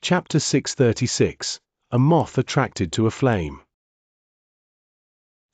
Chapter 636. A Moth Attracted to a Flame.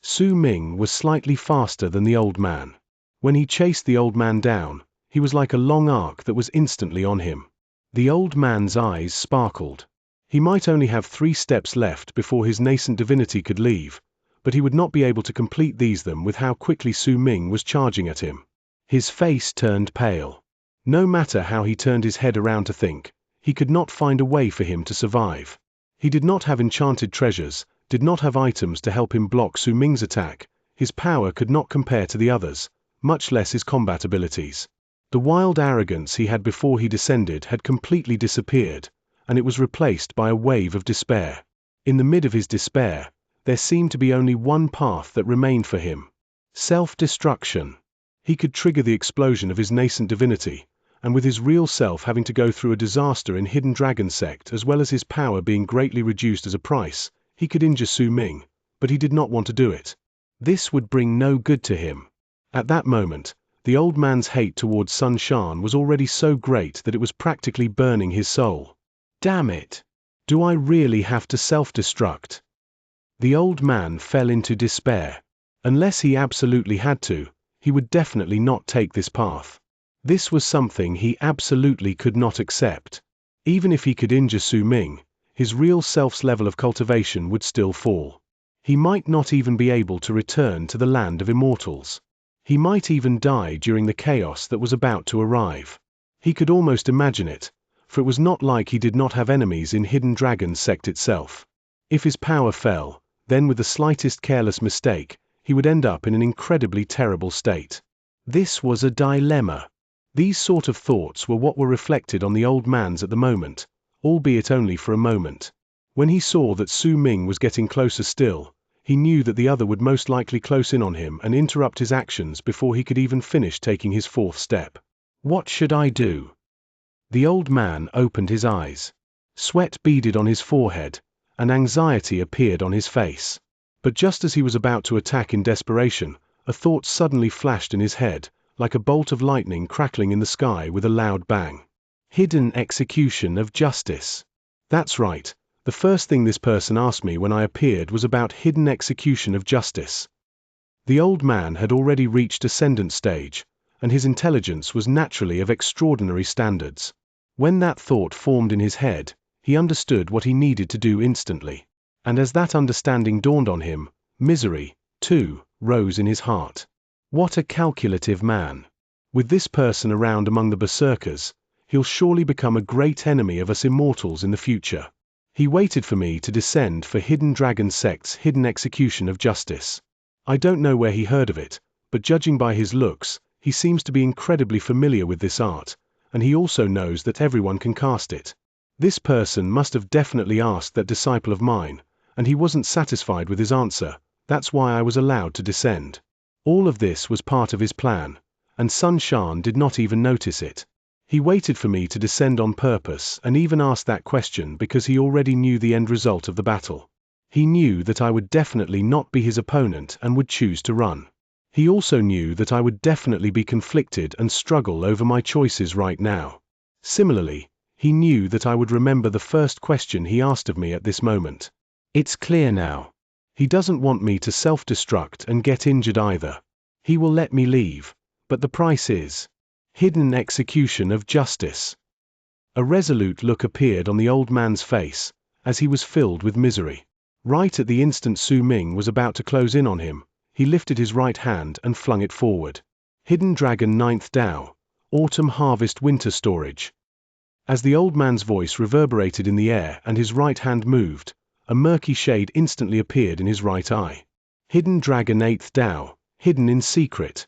Su Ming was slightly faster than the old man. When he chased the old man down, he was like a long arc that was instantly on him. The old man's eyes sparkled. He might only have 3 steps left before his nascent divinity could leave, but he would not be able to complete them with how quickly Su Ming was charging at him. His face turned pale. No matter how he turned his head around to think, he could not find a way for him to survive. He did not have enchanted treasures, did not have items to help him block Su Ming's attack. His power could not compare to the others, much less his combat abilities. The wild arrogance he had before he descended had completely disappeared, and it was replaced by a wave of despair. In the mid of his despair, there seemed to be only one path that remained for him: self-destruction. He could trigger the explosion of his nascent divinity, and with his real self having to go through a disaster in Hidden Dragon Sect as well as his power being greatly reduced as a price, he could injure Su Ming, but he did not want to do it. This would bring no good to him. At that moment, the old man's hate towards Sun Shan was already so great that it was practically burning his soul. Damn it! Do I really have to self-destruct? The old man fell into despair. Unless he absolutely had to, he would definitely not take this path. This was something he absolutely could not accept. Even if he could injure Su Ming, his real self's level of cultivation would still fall. He might not even be able to return to the land of immortals. He might even die during the chaos that was about to arrive. He could almost imagine it, for it was not like he did not have enemies in Hidden Dragon Sect itself. If his power fell, then with the slightest careless mistake, he would end up in an incredibly terrible state. This was a dilemma. These sort of thoughts were what were reflected on the old man's at the moment, albeit only for a moment. When he saw that Su Ming was getting closer still, he knew that the other would most likely close in on him and interrupt his actions before he could even finish taking his 4th step. What should I do? The old man opened his eyes. Sweat beaded on his forehead, and anxiety appeared on his face. But just as he was about to attack in desperation, a thought suddenly flashed in his head, like a bolt of lightning crackling in the sky with a loud bang. Hidden execution of justice. That's right. The first thing this person asked me when I appeared was about hidden execution of justice. The old man had already reached ascendant stage, and his intelligence was naturally of extraordinary standards. When that thought formed in his head, he understood what he needed to do instantly. And as that understanding dawned on him, misery, too, rose in his heart. What a calculative man. With this person around among the berserkers, he'll surely become a great enemy of us immortals in the future. He waited for me to descend for Hidden Dragon Sect's hidden execution of justice. I don't know where he heard of it, but judging by his looks, he seems to be incredibly familiar with this art, and he also knows that everyone can cast it. This person must have definitely asked that disciple of mine, and he wasn't satisfied with his answer. That's why I was allowed to descend. All of this was part of his plan, and Sun Shan did not even notice it. He waited for me to descend on purpose and even asked that question because he already knew the end result of the battle. He knew that I would definitely not be his opponent and would choose to run. He also knew that I would definitely be conflicted and struggle over my choices right now. Similarly, he knew that I would remember the first question he asked of me at this moment. It's clear now. He doesn't want me to self-destruct and get injured either. He will let me leave, but the price is hidden execution of justice. A resolute look appeared on the old man's face, as he was filled with misery. Right at the instant Su Ming was about to close in on him, he lifted his right hand and flung it forward. Hidden Dragon 9th Dao, Autumn Harvest Winter Storage. As the old man's voice reverberated in the air and his right hand moved, a murky shade instantly appeared in his right eye. Hidden Dragon 8th Dao, hidden in secret.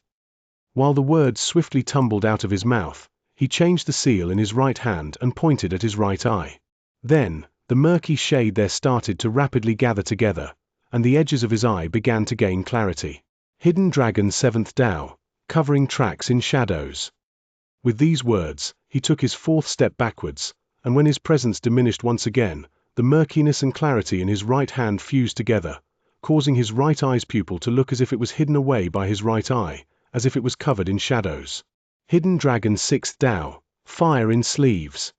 While the words swiftly tumbled out of his mouth, he changed the seal in his right hand and pointed at his right eye. Then, the murky shade there started to rapidly gather together, and the edges of his eye began to gain clarity. Hidden Dragon 7th Dao, covering tracks in shadows. With these words, he took his 4th step backwards, and when his presence diminished once again, the murkiness and clarity in his right hand fused together, causing his right eye's pupil to look as if it was hidden away by his right eye, as if it was covered in shadows. Hidden Dragon 6th Dao, fire in sleeves.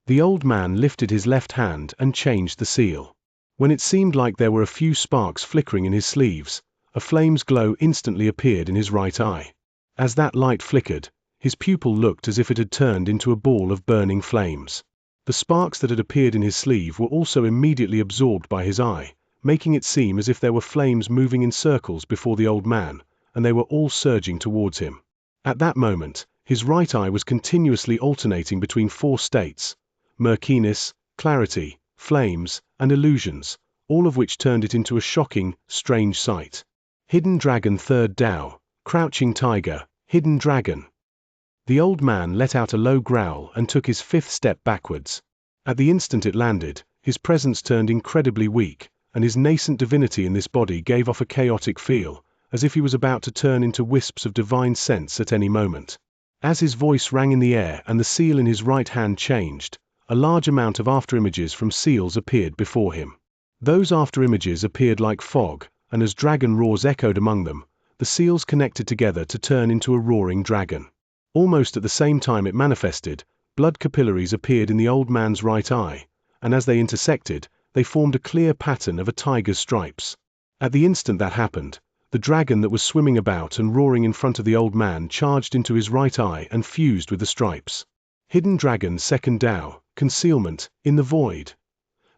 The old man lifted his left hand and changed the seal. When it seemed like there were a few sparks flickering in his sleeves, a flame's glow instantly appeared in his right eye. As that light flickered, his pupil looked as if it had turned into a ball of burning flames. The sparks that had appeared in his sleeve were also immediately absorbed by his eye, making it seem as if there were flames moving in circles before the old man, and they were all surging towards him. At that moment, his right eye was continuously alternating between 4 states: murkiness, clarity, flames, and illusions, all of which turned it into a shocking, strange sight. Hidden Dragon Third Dao, Crouching Tiger, Hidden Dragon. The old man let out a low growl and took his 5th step backwards. At the instant it landed, his presence turned incredibly weak, and his nascent divinity in this body gave off a chaotic feel, as if he was about to turn into wisps of divine sense at any moment. As his voice rang in the air and the seal in his right hand changed, a large amount of afterimages from seals appeared before him. Those afterimages appeared like fog, and as dragon roars echoed among them, the seals connected together to turn into a roaring dragon. Almost at the same time it manifested, blood capillaries appeared in the old man's right eye, and as they intersected, they formed a clear pattern of a tiger's stripes. At the instant that happened, the dragon that was swimming about and roaring in front of the old man charged into his right eye and fused with the stripes. Hidden Dragon Second Dao, Concealment, in the void.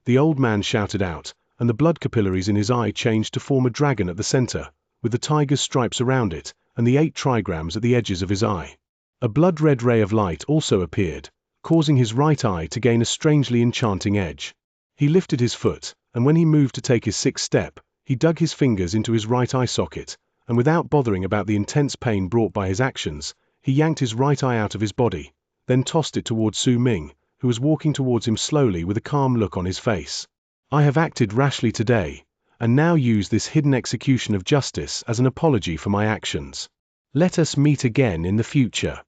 The old man shouted out, and the blood capillaries in his eye changed to form a dragon at the center, with the tiger's stripes around it, and the 8 trigrams at the edges of his eye. A blood-red ray of light also appeared, causing his right eye to gain a strangely enchanting edge. He lifted his foot, and when he moved to take his 6th step, he dug his fingers into his right eye socket, and without bothering about the intense pain brought by his actions, he yanked his right eye out of his body, then tossed it towards Su Ming, who was walking towards him slowly with a calm look on his face. I have acted rashly today, and now use this hidden execution of justice as an apology for my actions. Let us meet again in the future.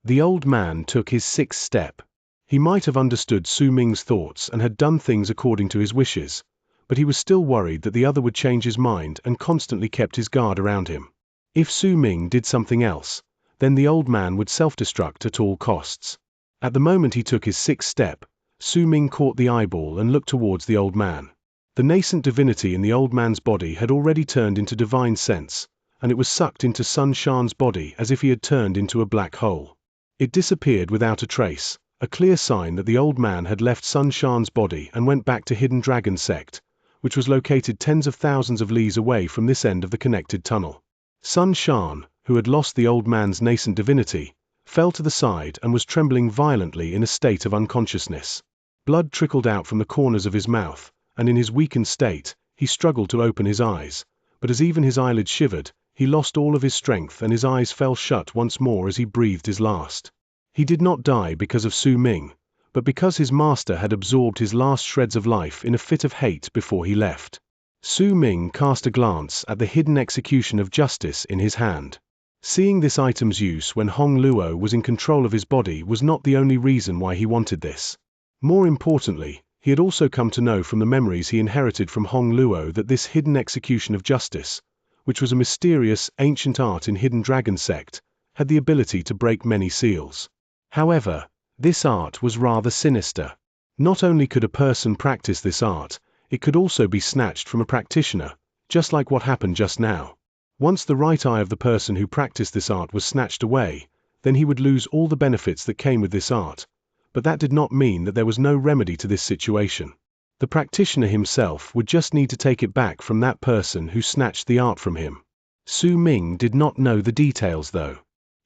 The old man took his 6th step. He might have understood Su Ming's thoughts and had done things according to his wishes, but he was still worried that the other would change his mind and constantly kept his guard around him. If Su Ming did something else, then the old man would self-destruct at all costs. At the moment he took his 6th step, Su Ming caught the eyeball and looked towards the old man. The nascent divinity in the old man's body had already turned into divine sense, and it was sucked into Sun Shan's body as if he had turned into a black hole. It disappeared without a trace, a clear sign that the old man had left Sun Shan's body and went back to Hidden Dragon Sect, which was located tens of thousands of leagues away from this end of the connected tunnel. Sun Shan, who had lost the old man's nascent divinity, fell to the side and was trembling violently in a state of unconsciousness. Blood trickled out from the corners of his mouth, and in his weakened state, he struggled to open his eyes, but as even his eyelids shivered, he lost all of his strength and his eyes fell shut once more as he breathed his last. He did not die because of Su Ming, but because his master had absorbed his last shreds of life in a fit of hate before he left. Su Ming cast a glance at the hidden execution of justice in his hand. Seeing this item's use when Hong Luo was in control of his body was not the only reason why he wanted this. More importantly, he had also come to know from the memories he inherited from Hong Luo that this hidden execution of justice, which was a mysterious, ancient art in Hidden Dragon Sect, had the ability to break many seals. However, this art was rather sinister. Not only could a person practice this art, it could also be snatched from a practitioner, just like what happened just now. Once the right eye of the person who practiced this art was snatched away, then he would lose all the benefits that came with this art, but that did not mean that there was no remedy to this situation. The practitioner himself would just need to take it back from that person who snatched the art from him. Su Ming did not know the details though.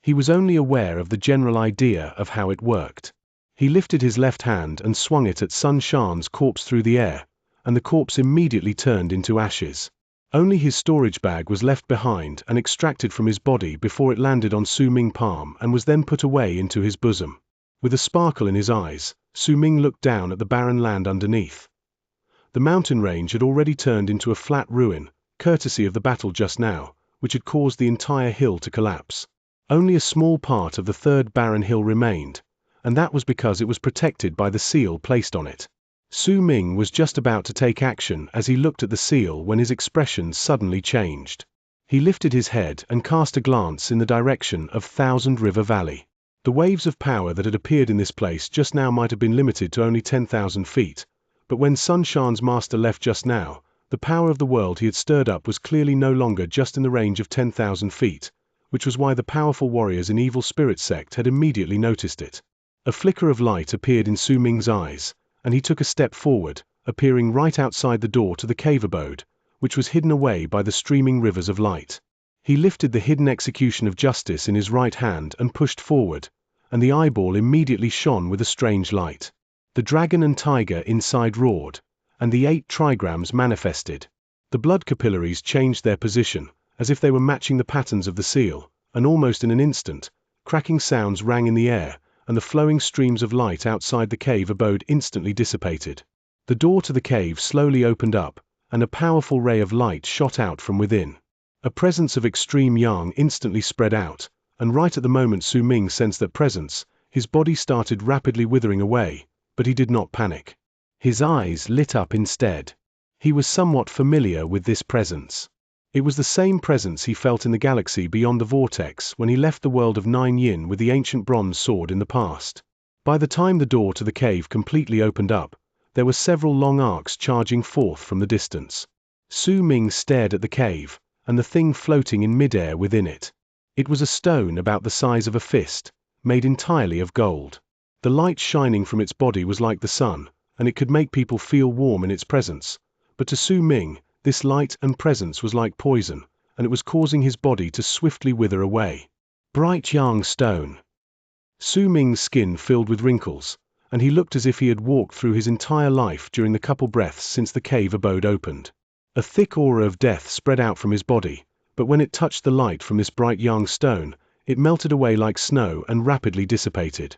He was only aware of the general idea of how it worked. He lifted his left hand and swung it at Sun Shan's corpse through the air, and the corpse immediately turned into ashes. Only his storage bag was left behind and extracted from his body before it landed on Su Ming's palm and was then put away into his bosom. With a sparkle in his eyes, Su Ming looked down at the barren land underneath. The mountain range had already turned into a flat ruin, courtesy of the battle just now, which had caused the entire hill to collapse. Only a small part of the third barren hill remained, and that was because it was protected by the seal placed on it. Su Ming was just about to take action as he looked at the seal when his expression suddenly changed. He lifted his head and cast a glance in the direction of Thousand River Valley. The waves of power that had appeared in this place just now might have been limited to only 10,000 feet, but when Sun Shan's master left just now, the power of the world he had stirred up was clearly no longer just in the range of 10,000 feet, which was why the powerful warriors in Evil Spirit Sect had immediately noticed it. A flicker of light appeared in Su Ming's eyes, and he took a step forward, appearing right outside the door to the cave abode, which was hidden away by the streaming rivers of light. He lifted the hidden execution of justice in his right hand and pushed forward, and the eyeball immediately shone with a strange light. The dragon and tiger inside roared, and the 8 trigrams manifested. The blood capillaries changed their position, as if they were matching the patterns of the seal, and almost in an instant, cracking sounds rang in the air, and the flowing streams of light outside the cave abode instantly dissipated. The door to the cave slowly opened up, and a powerful ray of light shot out from within. A presence of extreme yang instantly spread out, and right at the moment Su Ming sensed that presence, his body started rapidly withering away, but he did not panic. His eyes lit up instead. He was somewhat familiar with this presence. It was the same presence he felt in the galaxy beyond the vortex when he left the world of 9 Yin with the ancient bronze sword in the past. By the time the door to the cave completely opened up, there were several long arcs charging forth from the distance. Su Ming stared at the cave, and the thing floating in midair within it. It was a stone about the size of a fist, made entirely of gold. The light shining from its body was like the sun, and it could make people feel warm in its presence, but to Su Ming, this light and presence was like poison, and it was causing his body to swiftly wither away. Bright yang stone. Su Ming's skin filled with wrinkles, and he looked as if he had walked through his entire life during the couple breaths since the cave abode opened. A thick aura of death spread out from his body, but when it touched the light from this bright yang stone, it melted away like snow and rapidly dissipated.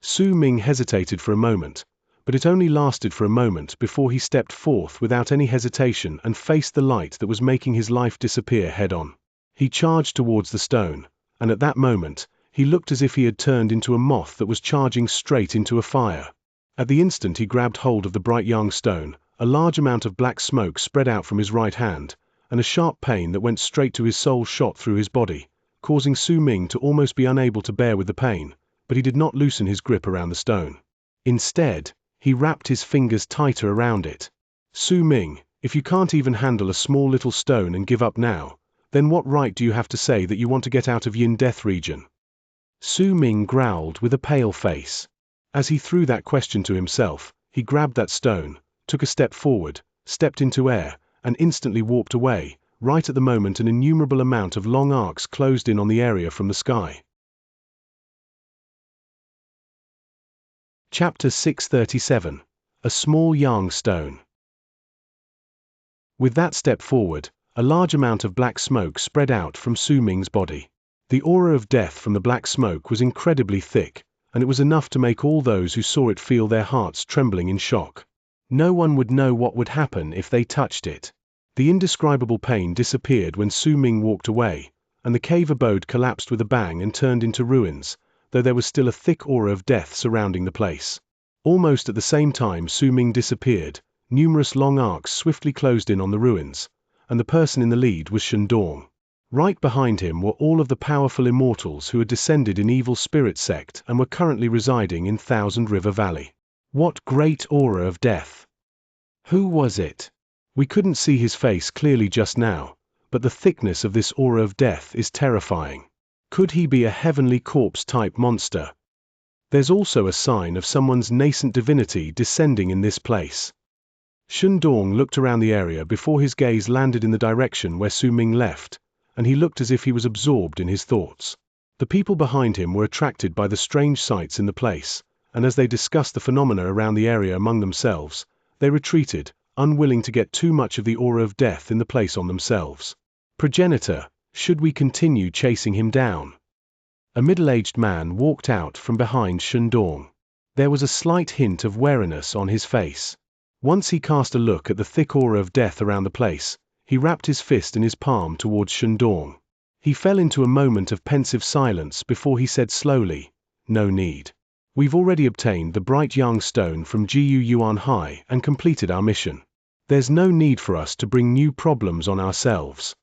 Su Ming hesitated for a moment, but it only lasted for a moment before he stepped forth without any hesitation and faced the light that was making his life disappear head-on. He charged towards the stone, and at that moment, he looked as if he had turned into a moth that was charging straight into a fire. At the instant he grabbed hold of the bright yang stone, a large amount of black smoke spread out from his right hand, and a sharp pain that went straight to his soul shot through his body, causing Su Ming to almost be unable to bear with the pain, but he did not loosen his grip around the stone. Instead, he wrapped his fingers tighter around it. Su Ming, if you can't even handle a small little stone and give up now, then what right do you have to say that you want to get out of Yin Death region? Su Ming growled with a pale face. As he threw that question to himself, he grabbed that stone, took a step forward, stepped into air, and instantly warped away, right at the moment an innumerable amount of long arcs closed in on the area from the sky. Chapter 637. A Small Yang Stone. With that step forward, a large amount of black smoke spread out from Su Ming's body. The aura of death from the black smoke was incredibly thick, and it was enough to make all those who saw it feel their hearts trembling in shock. No one would know what would happen if they touched it. The indescribable pain disappeared when Su Ming walked away, and the cave abode collapsed with a bang and turned into ruins, though there was still a thick aura of death surrounding the place. Almost at the same time Su Ming disappeared, numerous long arcs swiftly closed in on the ruins, and the person in the lead was Shandong. Right behind him were all of the powerful immortals who had descended in Evil Spirit Sect and were currently residing in Thousand River Valley. What great aura of death! Who was it? We couldn't see his face clearly just now, but the thickness of this aura of death is terrifying. Could he be a heavenly corpse-type monster? There's also a sign of someone's nascent divinity descending in this place. Shandong looked around the area before his gaze landed in the direction where Su Ming left, and he looked as if he was absorbed in his thoughts. The people behind him were attracted by the strange sights in the place, and as they discussed the phenomena around the area among themselves, they retreated, unwilling to get too much of the aura of death in the place on themselves. Progenitor, should we continue chasing him down? A middle-aged man walked out from behind Shandong. There was a slight hint of wariness on his face. Once he cast a look at the thick aura of death around the place, he wrapped his fist in his palm towards Shandong. He fell into a moment of pensive silence before he said slowly, "No need. We've already obtained the bright yang stone from Jiu Yuan Hai and completed our mission. There's no need for us to bring new problems on ourselves."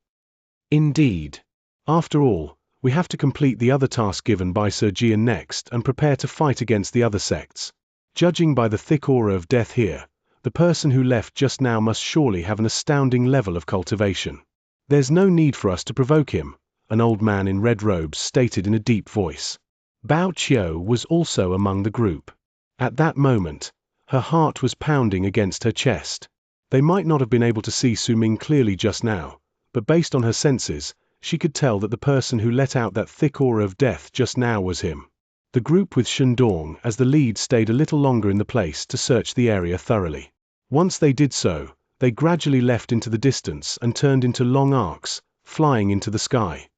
Indeed. After all, We have to complete the other task given by Sir Jian next and prepare to fight against the other sects. Judging by the thick aura of death here, the person who left just now must surely have an astounding level of cultivation. There's no need for us to provoke him, an old man in red robes stated in a deep voice. Bao Qiu was also among the group. At that moment, her heart was pounding against her chest. They might not have been able to see Su Ming clearly just now, but based on her senses, she could tell that the person who let out that thick aura of death just now was him. The group with Shendong as the lead stayed a little longer in the place to search the area thoroughly. Once they did so, they gradually left into the distance and turned into long arcs, flying into the sky.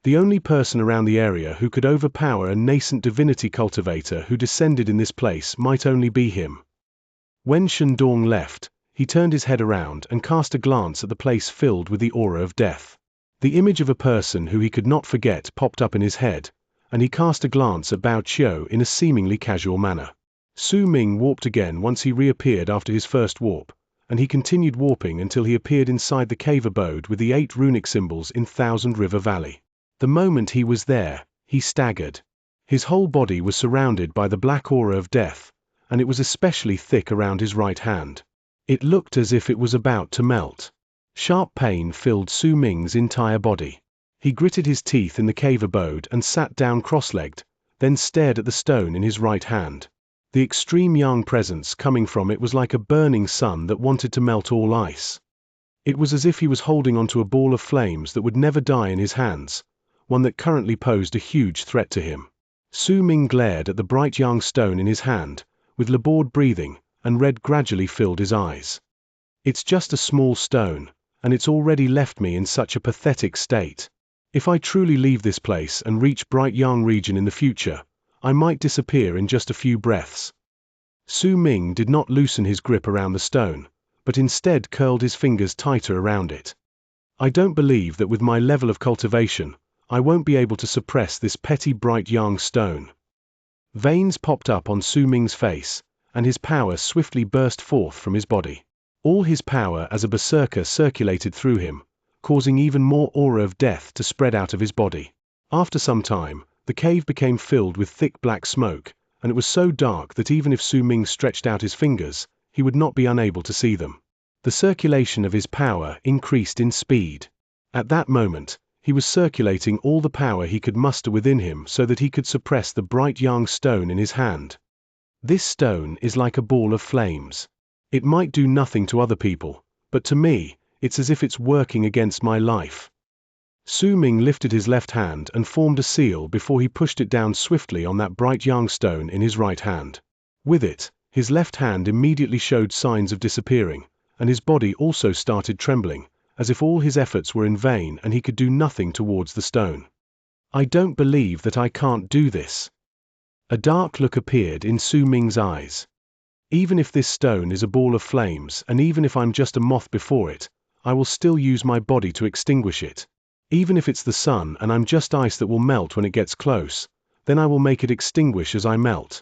The only person around the area who could overpower a nascent divinity cultivator who descended in this place might only be him. When Shendong left, he turned his head around and cast a glance at the place filled with the aura of death. The image of a person who he could not forget popped up in his head, and he cast a glance at Bao Qiu in a seemingly casual manner. Su Ming warped again once he reappeared after his first warp, and he continued warping until he appeared inside the cave abode with the 8 runic symbols in Thousand River Valley. The moment he was there, he staggered. His whole body was surrounded by the black aura of death, and it was especially thick around his right hand. It looked as if it was about to melt. Sharp pain filled Su Ming's entire body. He gritted his teeth in the cave abode and sat down cross-legged, then stared at the stone in his right hand. The extreme yang presence coming from it was like a burning sun that wanted to melt all ice. It was as if he was holding onto a ball of flames that would never die in his hands, one that currently posed a huge threat to him. Su Ming glared at the bright yang stone in his hand, with labored breathing, and red gradually filled his eyes. It's just a small stone, and it's already left me in such a pathetic state. If I truly leave this place and reach Bright Yang region in the future, I might disappear in just a few breaths. Su Ming did not loosen his grip around the stone, but instead curled his fingers tighter around it. I don't believe that with my level of cultivation, I won't be able to suppress this petty bright yang stone. Veins popped up on Su Ming's face, and his power swiftly burst forth from his body. All his power as a berserker circulated through him, causing even more aura of death to spread out of his body. After some time, the cave became filled with thick black smoke, and it was so dark that even if Su Ming stretched out his fingers, he would not be unable to see them. The circulation of his power increased in speed. At that moment, he was circulating all the power he could muster within him so that he could suppress the bright yang stone in his hand. This stone is like a ball of flames. It might do nothing to other people, but to me, it's as if it's working against my life. Su Ming lifted his left hand and formed a seal before he pushed it down swiftly on that bright yang stone in his right hand. With it, his left hand immediately showed signs of disappearing, and his body also started trembling, as if all his efforts were in vain and he could do nothing towards the stone. I don't believe that I can't do this. A dark look appeared in Su Ming's eyes. Even if this stone is a ball of flames and even if I'm just a moth before it, I will still use my body to extinguish it. Even if it's the sun and I'm just ice that will melt when it gets close, then I will make it extinguish as I melt.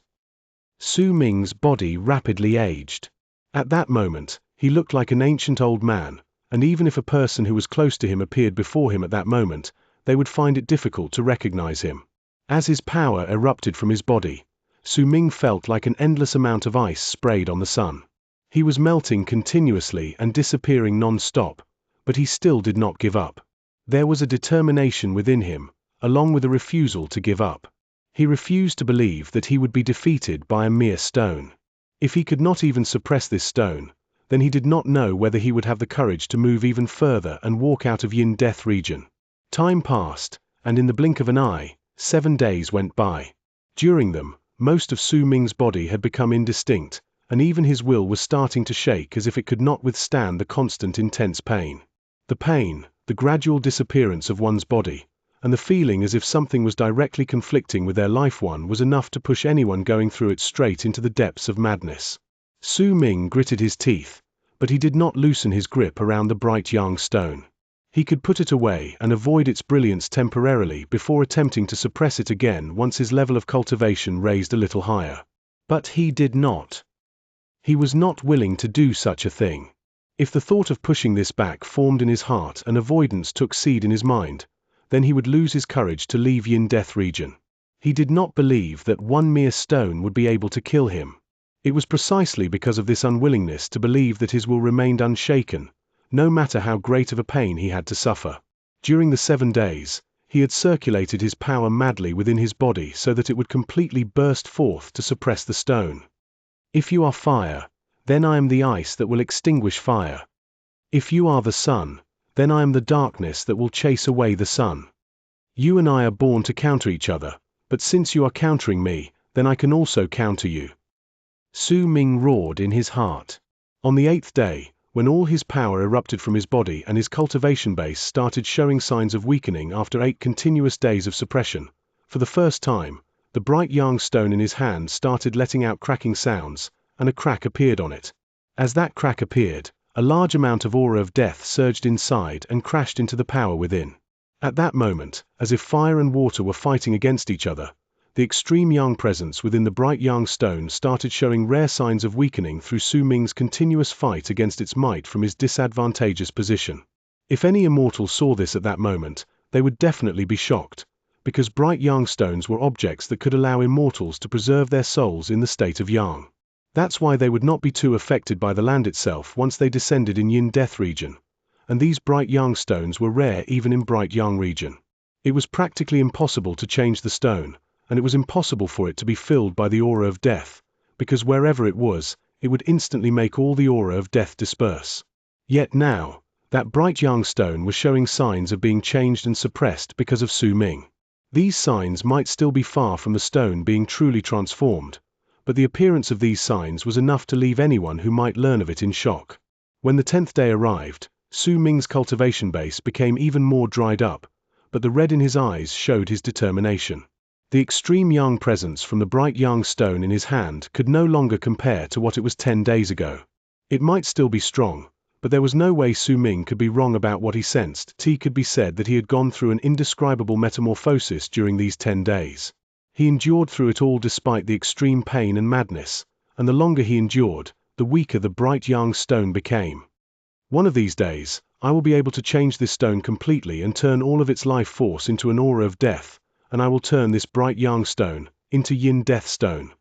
Su Ming's body rapidly aged. At that moment, he looked like an ancient old man, and even if a person who was close to him appeared before him at that moment, they would find it difficult to recognize him. As his power erupted from his body, Su Ming felt like an endless amount of ice sprayed on the sun. He was melting continuously and disappearing non-stop, but he still did not give up. There was a determination within him, along with a refusal to give up. He refused to believe that he would be defeated by a mere stone. If he could not even suppress this stone, then he did not know whether he would have the courage to move even further and walk out of Yin Death region. Time passed, and in the blink of an eye, 7 days went by. During them, most of Su Ming's body had become indistinct, and even his will was starting to shake as if it could not withstand the constant intense pain. The pain, the gradual disappearance of one's body, and the feeling as if something was directly conflicting with their life one was enough to push anyone going through it straight into the depths of madness. Su Ming gritted his teeth, but he did not loosen his grip around the bright yang stone. He could put it away and avoid its brilliance temporarily before attempting to suppress it again once his level of cultivation raised a little higher. But he did not. He was not willing to do such a thing. If the thought of pushing this back formed in his heart and avoidance took seed in his mind, then he would lose his courage to leave Yin Death region. He did not believe that one mere stone would be able to kill him. It was precisely because of this unwillingness to believe that his will remained unshaken, no matter how great of a pain he had to suffer. During the 7 days, he had circulated his power madly within his body so that it would completely burst forth to suppress the stone. If you are fire, then I am the ice that will extinguish fire. If you are the sun, then I am the darkness that will chase away the sun. You and I are born to counter each other, but since you are countering me, then I can also counter you. Su Ming roared in his heart. On the 8th day, when all his power erupted from his body and his cultivation base started showing signs of weakening after 8 continuous days of suppression, for the first time, the bright yang stone in his hand started letting out cracking sounds, and a crack appeared on it. As that crack appeared, a large amount of aura of death surged inside and crashed into the power within. At that moment, as if fire and water were fighting against each other, the extreme yang presence within the bright yang stone started showing rare signs of weakening through Su Ming's continuous fight against its might from his disadvantageous position. If any immortal saw this at that moment, they would definitely be shocked, because bright yang stones were objects that could allow immortals to preserve their souls in the state of yang. That's why they would not be too affected by the land itself once they descended in Yin Death region, and these bright yang stones were rare even in bright yang region. It was practically impossible to change the stone, and it was impossible for it to be filled by the aura of death, because wherever it was, it would instantly make all the aura of death disperse. Yet now, that bright yang stone was showing signs of being changed and suppressed because of Su Ming. These signs might still be far from the stone being truly transformed, but the appearance of these signs was enough to leave anyone who might learn of it in shock. When the 10th day arrived, Su Ming's cultivation base became even more dried up, but the red in his eyes showed his determination. The extreme yang presence from the bright yang stone in his hand could no longer compare to what it was 10 days ago. It might still be strong, but there was no way Su Ming could be wrong about what he sensed. It could be said that he had gone through an indescribable metamorphosis during these 10 days. He endured through it all despite the extreme pain and madness, and the longer he endured, the weaker the bright yang stone became. One of these days, I will be able to change this stone completely and turn all of its life force into an aura of death, and I will turn this bright yang stone into Yin Death stone.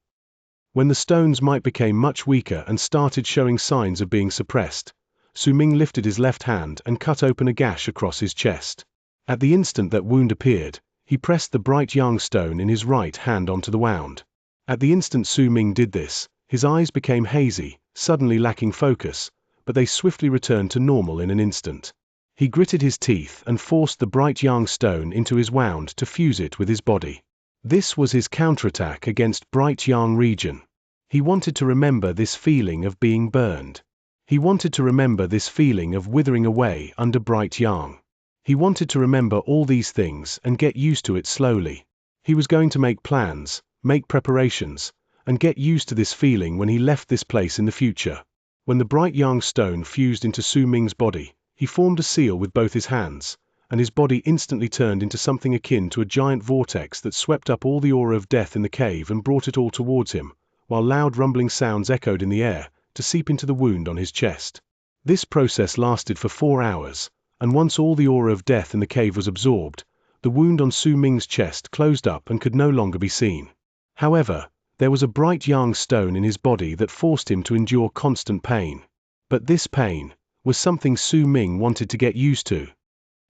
When the stone's might became much weaker and started showing signs of being suppressed, Su Ming lifted his left hand and cut open a gash across his chest. At the instant that wound appeared, he pressed the bright yang stone in his right hand onto the wound. At the instant Su Ming did this, his eyes became hazy, suddenly lacking focus, but they swiftly returned to normal in an instant. He gritted his teeth and forced the bright yang stone into his wound to fuse it with his body. This was his counterattack against bright yang region. He wanted to remember this feeling of being burned. He wanted to remember this feeling of withering away under bright yang. He wanted to remember all these things and get used to it slowly. He was going to make plans, make preparations, and get used to this feeling when he left this place in the future. When the bright yang stone fused into Su Ming's body, he formed a seal with both his hands, and his body instantly turned into something akin to a giant vortex that swept up all the aura of death in the cave and brought it all towards him, while loud rumbling sounds echoed in the air, to seep into the wound on his chest. This process lasted for 4 hours, and once all the aura of death in the cave was absorbed, the wound on Su Ming's chest closed up and could no longer be seen. However, there was a bright yang stone in his body that forced him to endure constant pain. But this pain was something Su Ming wanted to get used to.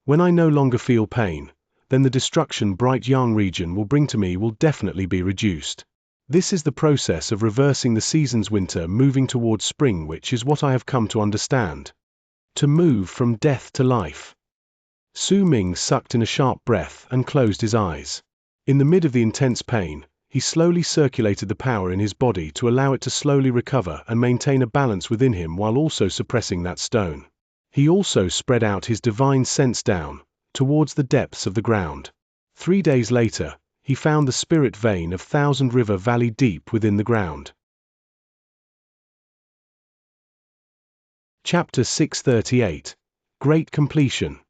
When I no longer feel pain, then the destruction bright yang region will bring to me will definitely be reduced. This is the process of reversing the season's winter moving towards spring, which is what I have come to understand. To move from death to life. Su Ming sucked in a sharp breath and closed his eyes. In the mid of the intense pain, he slowly circulated the power in his body to allow it to slowly recover and maintain a balance within him while also suppressing that stone. He also spread out his divine sense down, towards the depths of the ground. 3 days later, he found the spirit vein of Thousand River Valley deep within the ground. Chapter 638. Great Completion.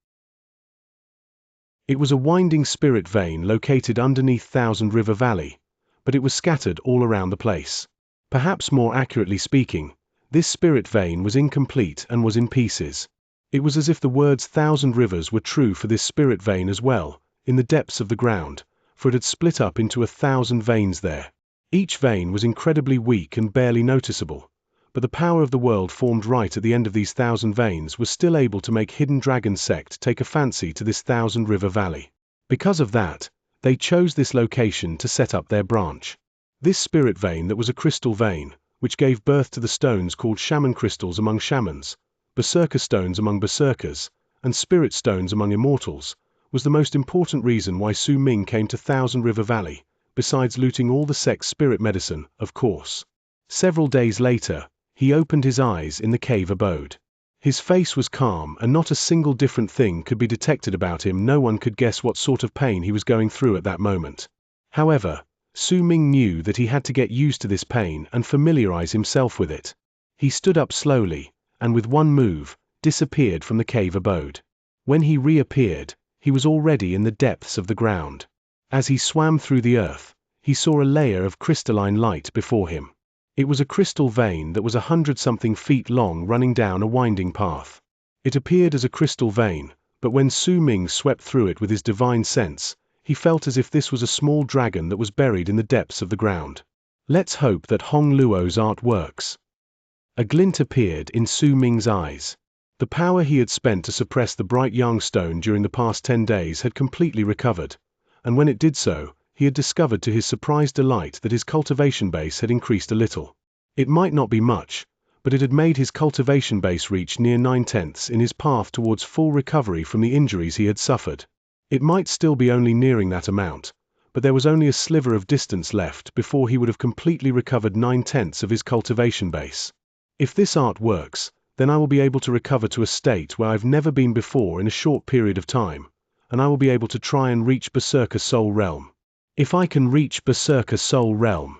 It was a winding spirit vein located underneath Thousand River Valley, but it was scattered all around the place. Perhaps more accurately speaking, this spirit vein was incomplete and was in pieces. It was as if the words 1,000 rivers were true for this spirit vein as well, in the depths of the ground, for it had split up into 1,000 veins there. Each vein was incredibly weak and barely noticeable, but the power of the world formed right at the end of these 1,000 veins was still able to make Hidden Dragon sect take a fancy to this 1,000 river valley. Because of that, they chose this location to set up their branch. This spirit vein that was a crystal vein, which gave birth to the stones called shaman crystals among shamans, berserker stones among berserkers, and spirit stones among immortals, was the most important reason why Su Ming came to 1,000 River Valley, besides looting all the sect's spirit medicine, of course. Several days later, he opened his eyes in the cave abode. His face was calm and not a single different thing could be detected about him. No one could guess what sort of pain he was going through at that moment. However, Su Ming knew that he had to get used to this pain and familiarize himself with it. He stood up slowly, and with one move, disappeared from the cave abode. When he reappeared, he was already in the depths of the ground. As he swam through the earth, he saw a layer of crystalline light before him. It was a crystal vein that was 100-something feet long running down a winding path. It appeared as a crystal vein, but when Su Ming swept through it with his divine sense, he felt as if this was a small dragon that was buried in the depths of the ground. Let's hope that Hong Luo's art works. A glint appeared in Su Ming's eyes. The power he had spent to suppress the bright yang stone during the past 10 days had completely recovered, and when it did so, he had discovered to his surprised delight that his cultivation base had increased a little. It might not be much, but it had made his cultivation base reach near 9/10 in his path towards full recovery from the injuries he had suffered. It might still be only nearing that amount, but there was only a sliver of distance left before he would have completely recovered 9/10 of his cultivation base. If this art works, then I will be able to recover to a state where I've never been before in a short period of time, and I will be able to try and reach Berserker Soul Realm. If I can reach Berserker Soul Realm.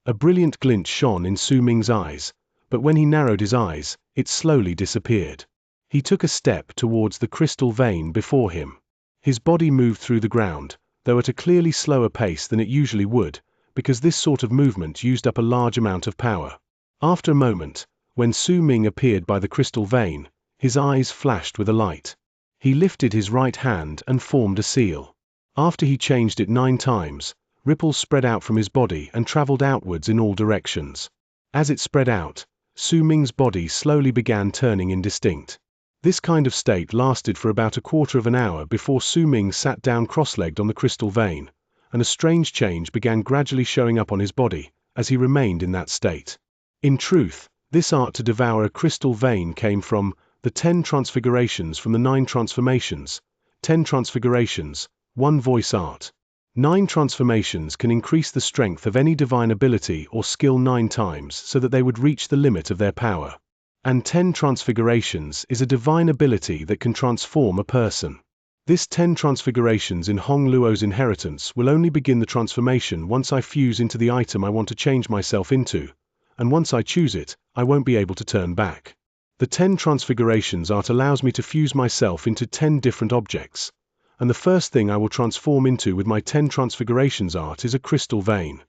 A brilliant glint shone in Su Ming's eyes, but when he narrowed his eyes, it slowly disappeared. He took a step towards the crystal vein before him. His body moved through the ground, though at a clearly slower pace than it usually would, because this sort of movement used up a large amount of power. After a moment, when Su Ming appeared by the crystal vein, his eyes flashed with a light. He lifted his right hand and formed a seal. After he changed it 9 times, ripples spread out from his body and traveled outwards in all directions. As it spread out, Su Ming's body slowly began turning indistinct. This kind of state lasted for about a quarter of an hour before Su Ming sat down cross-legged on the crystal vein, and a strange change began gradually showing up on his body, as he remained in that state. In truth, this art to devour a crystal vein came from the 10 transfigurations from the 9 transformations, 10 transfigurations, 1 voice art. 9 transformations can increase the strength of any divine ability or skill 9 times so that they would reach the limit of their power. And 10 transfigurations is a divine ability that can transform a person. This 10 transfigurations in Hong Luo's inheritance will only begin the transformation once I fuse into the item I want to change myself into, and once I choose it, I won't be able to turn back. The 10 transfigurations art allows me to fuse myself into 10 different objects, and the first thing I will transform into with my 10 transfigurations art is a crystal vein.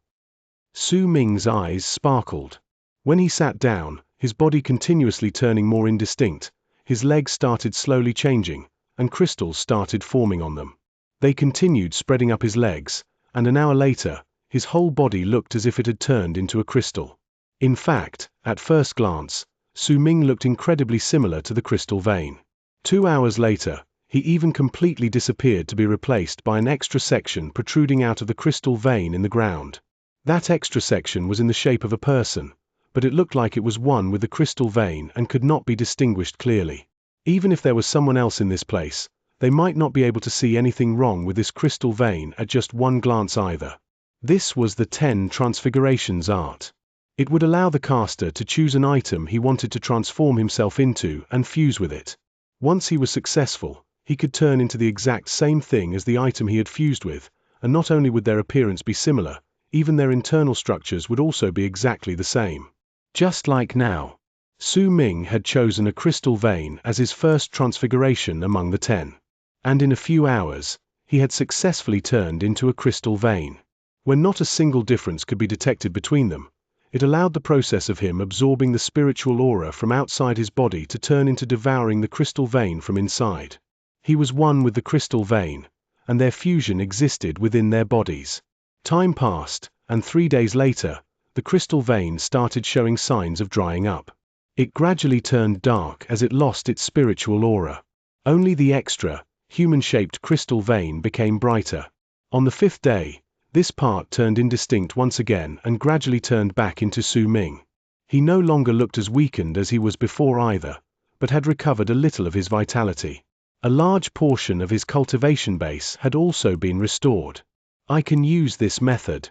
Su Ming's eyes sparkled. When he sat down, his body continuously turning more indistinct, his legs started slowly changing, and crystals started forming on them. They continued spreading up his legs, and an hour later, his whole body looked as if it had turned into a crystal. In fact, at first glance, Su Ming looked incredibly similar to the crystal vein. 2 hours later, he even completely disappeared to be replaced by an extra section protruding out of the crystal vein in the ground. That extra section was in the shape of a person, but it looked like it was one with the crystal vein and could not be distinguished clearly. Even if there was someone else in this place, they might not be able to see anything wrong with this crystal vein at just one glance either. This was the 10 transfigurations art. It would allow the caster to choose an item he wanted to transform himself into and fuse with it. Once he was successful, he could turn into the exact same thing as the item he had fused with, and not only would their appearance be similar, even their internal structures would also be exactly the same. Just like now, Su Ming had chosen a crystal vein as his first transfiguration among the 10. And in a few hours, he had successfully turned into a crystal vein. When not a single difference could be detected between them, It allowed the process of him absorbing the spiritual aura from outside his body to turn into devouring the crystal vein from inside. He was one with the crystal vein, and their fusion existed within their bodies. Time passed, and 3 days later, the crystal vein started showing signs of drying up. It gradually turned dark as it lost its spiritual aura. Only the extra, human-shaped crystal vein became brighter. On the 5th day, this part turned indistinct once again and gradually turned back into Su Ming. He no longer looked as weakened as he was before either, but had recovered a little of his vitality. A large portion of his cultivation base had also been restored. I can use this method.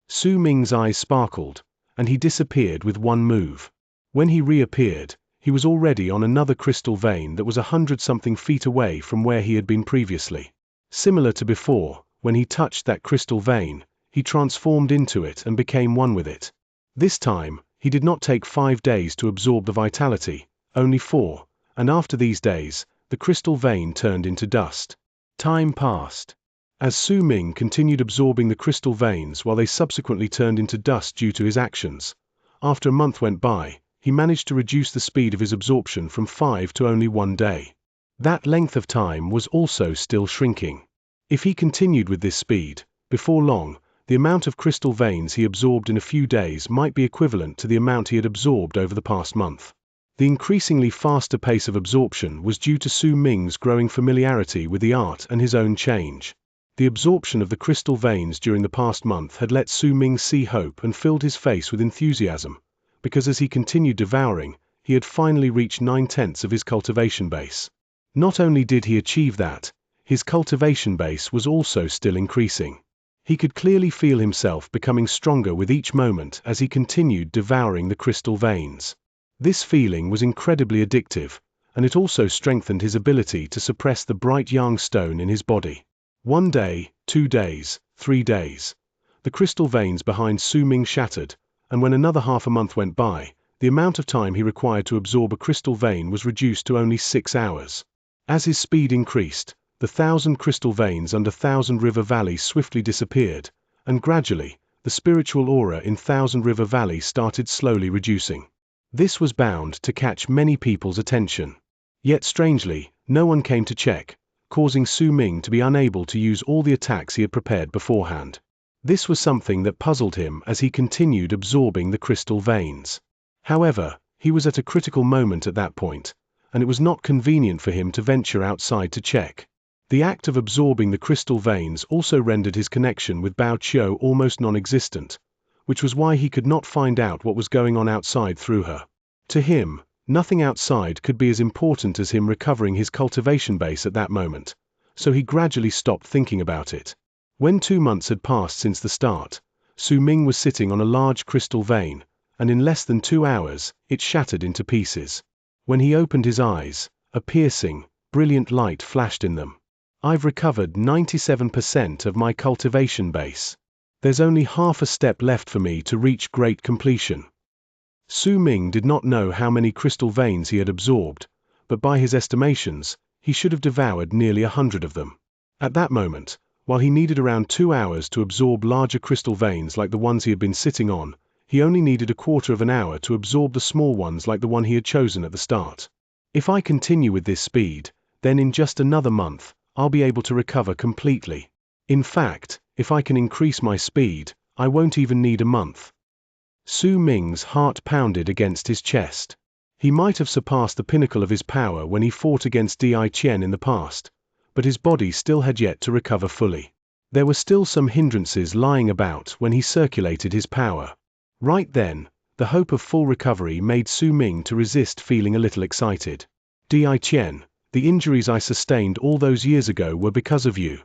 Su Ming's eyes sparkled, and he disappeared with one move. When he reappeared, he was already on another crystal vein that was 100-something feet away from where he had been previously. Similar to before, when he touched that crystal vein, he transformed into it and became one with it. This time, he did not take 5 days to absorb the vitality, only 4, and after these days, the crystal vein turned into dust. Time passed. As Su Ming continued absorbing the crystal veins while they subsequently turned into dust due to his actions, after a month went by, he managed to reduce the speed of his absorption from 5 to only 1 day. That length of time was also still shrinking. If he continued with this speed, before long, the amount of crystal veins he absorbed in a few days might be equivalent to the amount he had absorbed over the past month. The increasingly faster pace of absorption was due to Su Ming's growing familiarity with the art and his own change. The absorption of the crystal veins during the past month had let Su Ming see hope and filled his face with enthusiasm, because as he continued devouring, he had finally reached 9/10 of his cultivation base. Not only did he achieve that, his cultivation base was also still increasing. He could clearly feel himself becoming stronger with each moment as he continued devouring the crystal veins. This feeling was incredibly addictive, and it also strengthened his ability to suppress the bright yang stone in his body. 1 day, 2 days, 3 days. The crystal veins behind Su Ming shattered, and when another half a month went by, the amount of time he required to absorb a crystal vein was reduced to only 6 hours. As his speed increased, the 1,000 crystal veins under Thousand River Valley swiftly disappeared, and gradually, the spiritual aura in Thousand River Valley started slowly reducing. This was bound to catch many people's attention. Yet strangely, no one came to check, causing Su Ming to be unable to use all the attacks he had prepared beforehand. This was something that puzzled him as he continued absorbing the crystal veins. However, he was at a critical moment at that point, and it was not convenient for him to venture outside to check. The act of absorbing the crystal veins also rendered his connection with Bao Qiu almost non-existent, which was why he could not find out what was going on outside through her. To him, nothing outside could be as important as him recovering his cultivation base at that moment, so he gradually stopped thinking about it. When 2 months had passed since the start, Su Ming was sitting on a large crystal vein, and in less than 2 hours, it shattered into pieces. When he opened his eyes, a piercing, brilliant light flashed in them. I've recovered 97% of my cultivation base. There's only half a step left for me to reach great completion. Su Ming did not know how many crystal veins he had absorbed, but by his estimations, he should have devoured nearly 100 of them. At that moment, while he needed around 2 hours to absorb larger crystal veins like the ones he had been sitting on, he only needed a quarter of an hour to absorb the small ones like the one he had chosen at the start. If I continue with this speed, then in just another month, I'll be able to recover completely. In fact, if I can increase my speed, I won't even need a month. Su Ming's heart pounded against his chest. He might have surpassed the pinnacle of his power when he fought against Di Qian in the past, but his body still had yet to recover fully. There were still some hindrances lying about when he circulated his power. Right then, the hope of full recovery made Su Ming to resist feeling a little excited. Di Qian, the injuries I sustained all those years ago were because of you.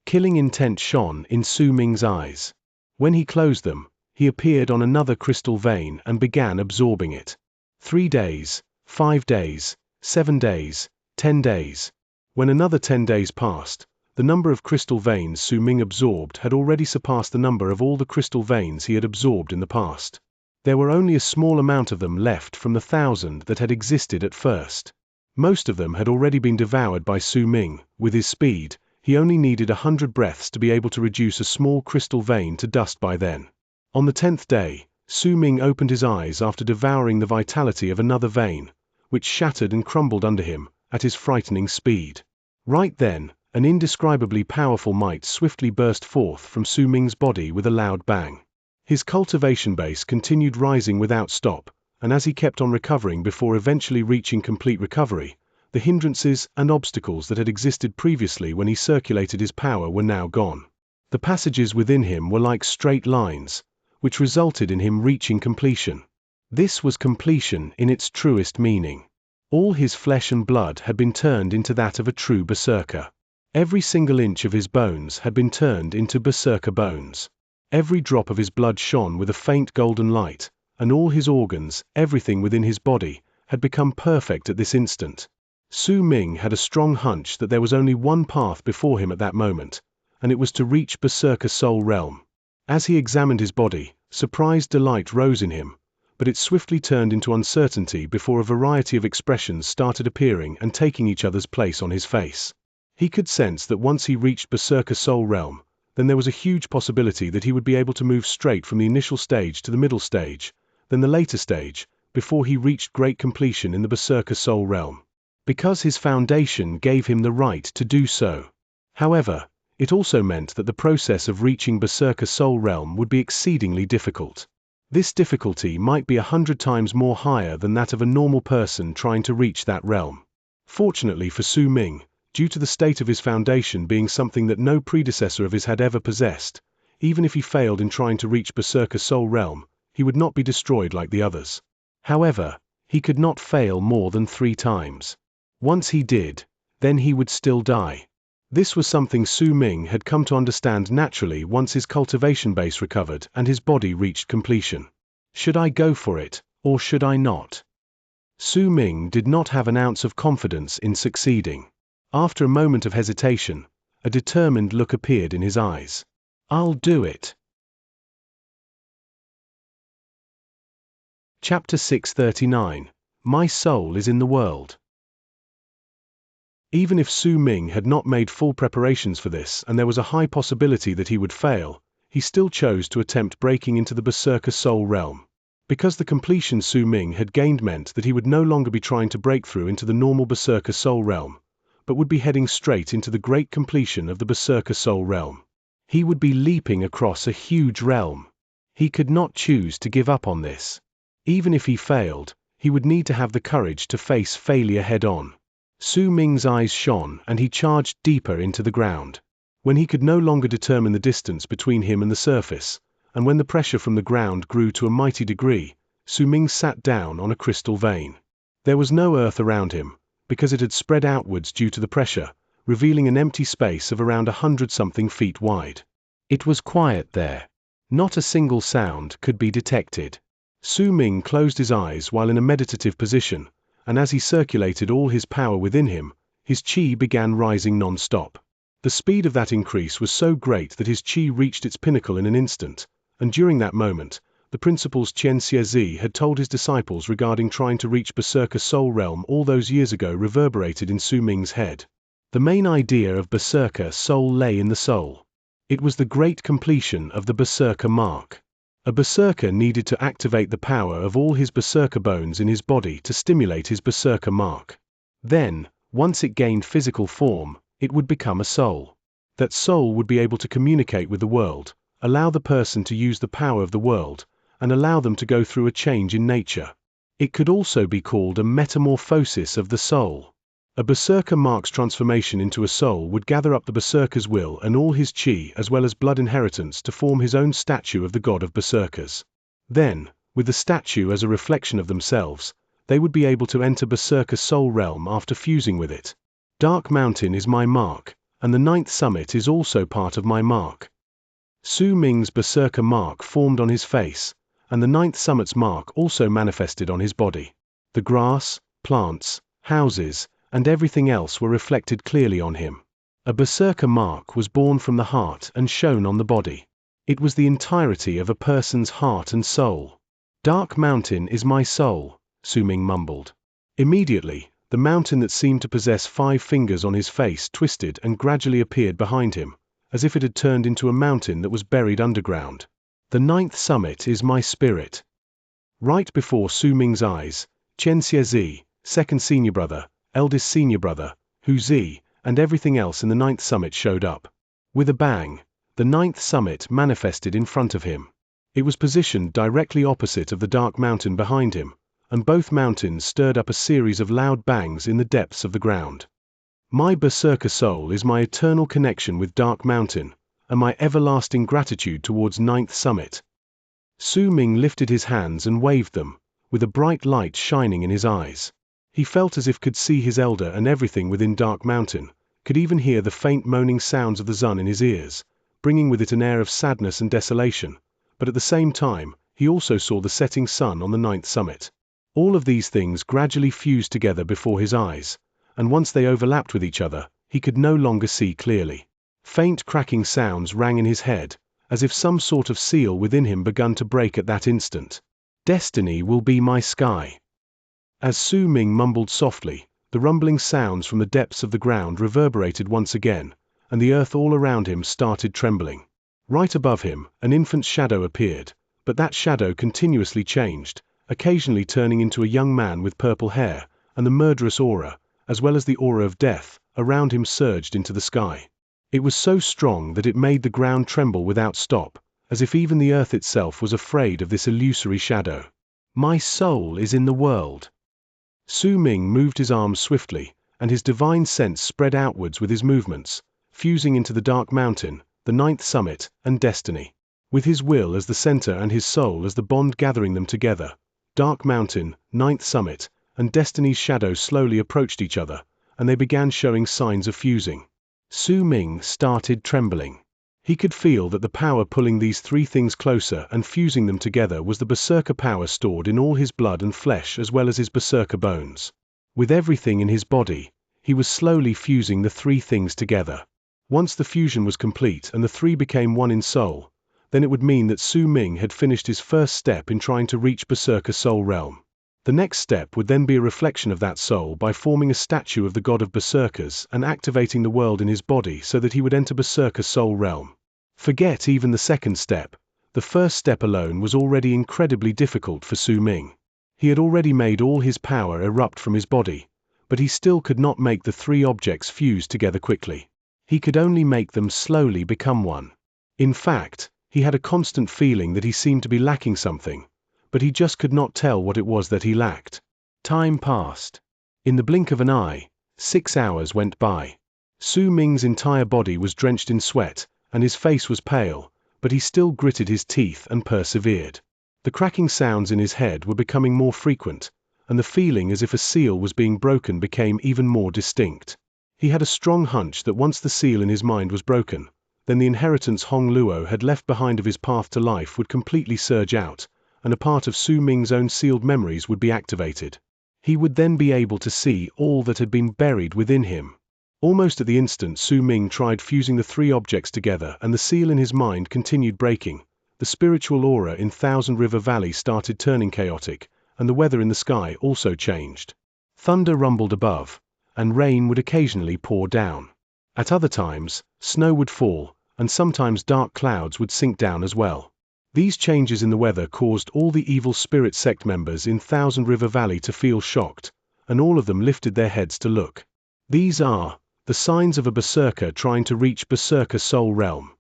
Killing intent shone in Su Ming's eyes. When he closed them, he appeared on another crystal vein and began absorbing it. 3 days, 5 days, 7 days, 10 days. When another 10 days passed, the number of crystal veins Su Ming absorbed had already surpassed the number of all the crystal veins he had absorbed in the past. There were only a small amount of them left from the 1,000 that had existed at first. Most of them had already been devoured by Su Ming. With his speed, he only needed 100 breaths to be able to reduce a small crystal vein to dust by then. On the 10th day, Su Ming opened his eyes after devouring the vitality of another vein, which shattered and crumbled under him at his frightening speed. Right then, an indescribably powerful might swiftly burst forth from Su Ming's body with a loud bang. His cultivation base continued rising without stop, and as he kept on recovering before eventually reaching complete recovery, the hindrances and obstacles that had existed previously when he circulated his power were now gone. The passages within him were like straight lines, which resulted in him reaching completion. This was completion in its truest meaning. All his flesh and blood had been turned into that of a true berserker. Every single inch of his bones had been turned into berserker bones. Every drop of his blood shone with a faint golden light, and all his organs, everything within his body, had become perfect at this instant. Su Ming had a strong hunch that there was only one path before him at that moment, and it was to reach Berserker Soul Realm. As he examined his body, surprised delight rose in him, but it swiftly turned into uncertainty before a variety of expressions started appearing and taking each other's place on his face. He could sense that once he reached Berserker Soul Realm, then there was a huge possibility that he would be able to move straight from the initial stage to the middle stage, then the later stage, before he reached great completion in the Berserker Soul Realm. Because his foundation gave him the right to do so. However, it also meant that the process of reaching Berserker Soul Realm would be exceedingly difficult. This difficulty might be 100 times more higher than that of a normal person trying to reach that realm. Fortunately for Su Ming, due to the state of his foundation being something that no predecessor of his had ever possessed, even if he failed in trying to reach Berserker Soul Realm, he would not be destroyed like the others. However, he could not fail more than 3 times. Once he did, then he would still die. This was something Su Ming had come to understand naturally once his cultivation base recovered and his body reached completion. Should I go for it, or should I not? Su Ming did not have an ounce of confidence in succeeding. After a moment of hesitation, a determined look appeared in his eyes. I'll do it. Chapter 639. My soul is in the world. Even if Su Ming had not made full preparations for this and there was a high possibility that he would fail, he still chose to attempt breaking into the Berserker Soul Realm. Because the completion Su Ming had gained meant that he would no longer be trying to break through into the normal Berserker Soul Realm, but would be heading straight into the great completion of the Berserker Soul Realm. He would be leaping across a huge realm. He could not choose to give up on this. Even if he failed, he would need to have the courage to face failure head-on. Su Ming's eyes shone and he charged deeper into the ground. When he could no longer determine the distance between him and the surface, and when the pressure from the ground grew to a mighty degree, Su Ming sat down on a crystal vein. There was no earth around him, because it had spread outwards due to the pressure, revealing an empty space of around 100-something feet wide. It was quiet there. Not a single sound could be detected. Su Ming closed his eyes while in a meditative position, and as he circulated all his power within him, his qi began rising non-stop. The speed of that increase was so great that his qi reached its pinnacle in an instant, and during that moment, the principles Xianxia had told his disciples regarding trying to reach Berserker Soul Realm all those years ago reverberated in Su Ming's head. The main idea of Berserker Soul lay in the soul. It was the great completion of the Berserker mark. A berserker needed to activate the power of all his berserker bones in his body to stimulate his berserker mark. Then, once it gained physical form, it would become a soul. That soul would be able to communicate with the world, allow the person to use the power of the world, and allow them to go through a change in nature. It could also be called a metamorphosis of the soul. A berserker mark's transformation into a soul would gather up the berserker's will and all his qi as well as blood inheritance to form his own statue of the god of berserkers. Then, with the statue as a reflection of themselves, they would be able to enter Berserker Soul Realm after fusing with it. Dark Mountain is my mark, and the 9th summit is also part of my mark. Su Ming's berserker mark formed on his face, and the 9th summit's mark also manifested on his body. The grass, plants, houses, and everything else were reflected clearly on him. A berserker mark was born from the heart and shown on the body. It was the entirety of a person's heart and soul. Dark Mountain is my soul, Su Ming mumbled. Immediately, the mountain that seemed to possess 5 fingers on his face twisted and gradually appeared behind him, as if it had turned into a mountain that was buried underground. The ninth summit is my spirit. Right before Su Ming's eyes, Xianxia, second senior brother, eldest senior brother, Hu Zi, and everything else in the ninth summit showed up. With a bang, the ninth summit manifested in front of him. It was positioned directly opposite of the dark mountain behind him, and both mountains stirred up a series of loud bangs in the depths of the ground. My berserker soul is my eternal connection with Dark Mountain, and my everlasting gratitude towards Ninth Summit. Su Ming lifted his hands and waved them, with a bright light shining in his eyes. He felt as if could see his elder and everything within Dark Mountain, could even hear the faint moaning sounds of the sun in his ears, bringing with it an air of sadness and desolation, but at the same time, he also saw the setting sun on the ninth summit. All of these things gradually fused together before his eyes, and once they overlapped with each other, he could no longer see clearly. Faint cracking sounds rang in his head, as if some sort of seal within him begun to break at that instant. Destiny will be my sky. As Su Ming mumbled softly, the rumbling sounds from the depths of the ground reverberated once again, and the earth all around him started trembling. Right above him, an infant's shadow appeared, but that shadow continuously changed, occasionally turning into a young man with purple hair, and the murderous aura, as well as the aura of death, around him surged into the sky. It was so strong that it made the ground tremble without stop, as if even the earth itself was afraid of this illusory shadow. My soul is in the world. Su Ming moved his arms swiftly, and his divine sense spread outwards with his movements, fusing into the Dark Mountain, the ninth summit, and destiny. With his will as the center and his soul as the bond gathering them together, Dark Mountain, ninth summit, and destiny's shadow slowly approached each other, and they began showing signs of fusing. Su Ming started trembling. He could feel that the power pulling these three things closer and fusing them together was the berserker power stored in all his blood and flesh as well as his berserker bones. With everything in his body, he was slowly fusing the three things together. Once the fusion was complete and the three became one in soul, then it would mean that Su Ming had finished his first step in trying to reach Berserker Soul Realm. The next step would then be a reflection of that soul by forming a statue of the god of Berserkers and activating the world in his body so that he would enter Berserker Soul Realm. Forget even the second step. The first step alone was already incredibly difficult for Su Ming. He had already made all his power erupt from his body, but he still could not make the three objects fuse together quickly. He could only make them slowly become one. In fact, he had a constant feeling that he seemed to be lacking something, but he just could not tell what it was that he lacked. Time passed. In the blink of an eye, 6 hours went by. Su Ming's entire body was drenched in sweat, and his face was pale, but he still gritted his teeth and persevered. The cracking sounds in his head were becoming more frequent, and the feeling as if a seal was being broken became even more distinct. He had a strong hunch that once the seal in his mind was broken, then the inheritance Hong Luo had left behind of his path to life would completely surge out, and a part of Su Ming's own sealed memories would be activated. He would then be able to see all that had been buried within him. Almost at the instant Su Ming tried fusing the three objects together and the seal in his mind continued breaking, the spiritual aura in Thousand River Valley started turning chaotic, and the weather in the sky also changed. Thunder rumbled above, and rain would occasionally pour down. At other times, snow would fall, and sometimes dark clouds would sink down as well. These changes in the weather caused all the evil spirit sect members in Thousand River Valley to feel shocked, and all of them lifted their heads to look. These are the signs of a berserker trying to reach Berserker Soul Realm.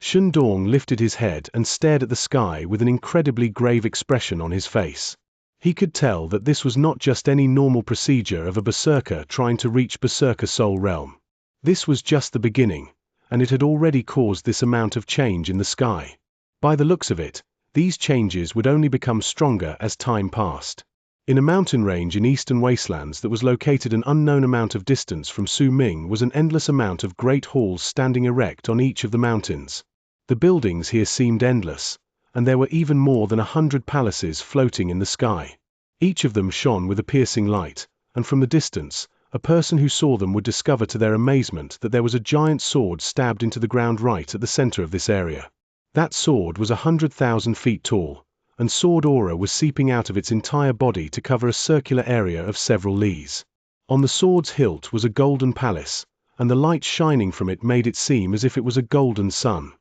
Shundong lifted his head and stared at the sky with an incredibly grave expression on his face. He could tell that this was not just any normal procedure of a berserker trying to reach Berserker Soul Realm. This was just the beginning, and it had already caused this amount of change in the sky. By the looks of it, these changes would only become stronger as time passed. In a mountain range in eastern wastelands that was located an unknown amount of distance from Su Ming was an endless amount of great halls standing erect on each of the mountains. The buildings here seemed endless, and there were even more than 100 palaces floating in the sky. Each of them shone with a piercing light, and from the distance, a person who saw them would discover to their amazement that there was a giant sword stabbed into the ground right at the center of this area. That sword was 100,000 feet tall, and sword aura was seeping out of its entire body to cover a circular area of several lees. On the sword's hilt was a golden palace, and the light shining from it made it seem as if it was a golden sun.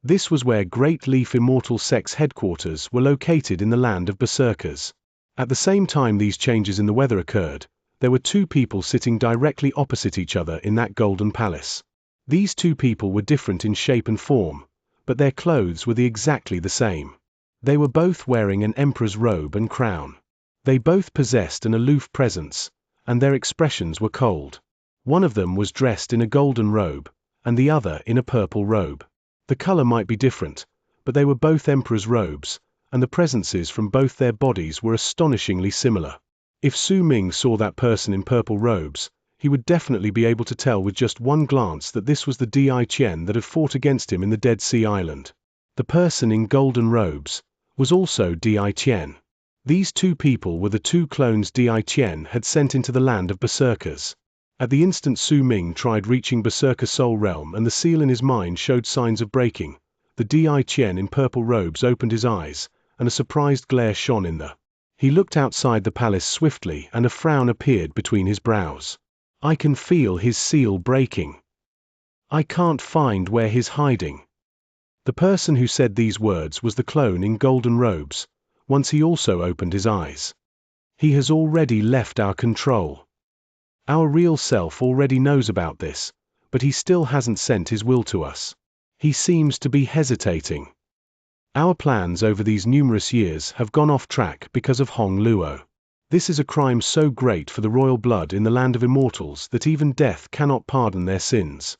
This was where Great Leaf Immortal Sect's headquarters were located in the land of Berserkers. At the same time these changes in the weather occurred, there were two people sitting directly opposite each other in that golden palace. These two people were different in shape and form, but their clothes were exactly the same. They were both wearing an emperor's robe and crown. They both possessed an aloof presence, and their expressions were cold. One of them was dressed in a golden robe, and the other in a purple robe. The color might be different, but they were both emperor's robes, and the presences from both their bodies were astonishingly similar. If Su Ming saw that person in purple robes, he would definitely be able to tell with just one glance that this was the Di Qian that had fought against him in the Dead Sea Island. The person in golden robes was also Di Qian. These two people were the two clones Di Qian had sent into the land of Berserkers. At the instant Su Ming tried reaching Berserker Soul Realm and the seal in his mind showed signs of breaking, the Di Qian in purple robes opened his eyes, and a surprised glare shone in the. He looked outside the palace swiftly and a frown appeared between his brows. I can feel his seal breaking. I can't find where he's hiding. The person who said these words was the clone in golden robes. Once he also opened his eyes. He has already left our control. Our real self already knows about this, but he still hasn't sent his will to us. He seems to be hesitating. Our plans over these numerous years have gone off track because of Hong Luo. This is a crime so great for the royal blood in the land of immortals that even death cannot pardon their sins.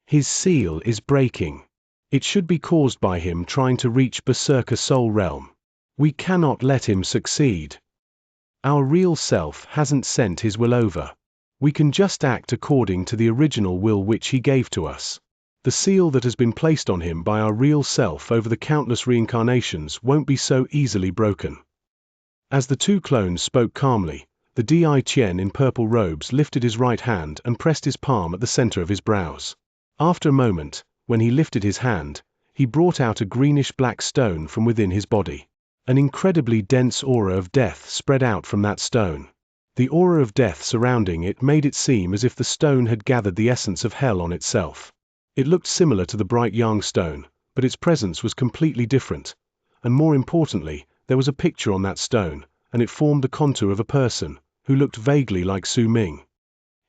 His seal is breaking. It should be caused by him trying to reach Berserker Soul Realm. We cannot let him succeed. Our real self hasn't sent his will over. We can just act according to the original will which he gave to us. The seal that has been placed on him by our real self over the countless reincarnations won't be so easily broken. As the two clones spoke calmly, the Di Qian in purple robes lifted his right hand and pressed his palm at the center of his brows. After a moment, when he lifted his hand, he brought out a greenish-black stone from within his body. An incredibly dense aura of death spread out from that stone. The aura of death surrounding it made it seem as if the stone had gathered the essence of hell on itself. It looked similar to the bright yang stone, but its presence was completely different. And more importantly, there was a picture on that stone, and it formed the contour of a person, who looked vaguely like Su Ming.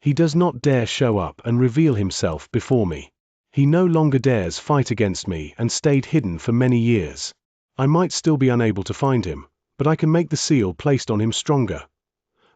He does not dare show up and reveal himself before me. He no longer dares fight against me and stayed hidden for many years. I might still be unable to find him, but I can make the seal placed on him stronger.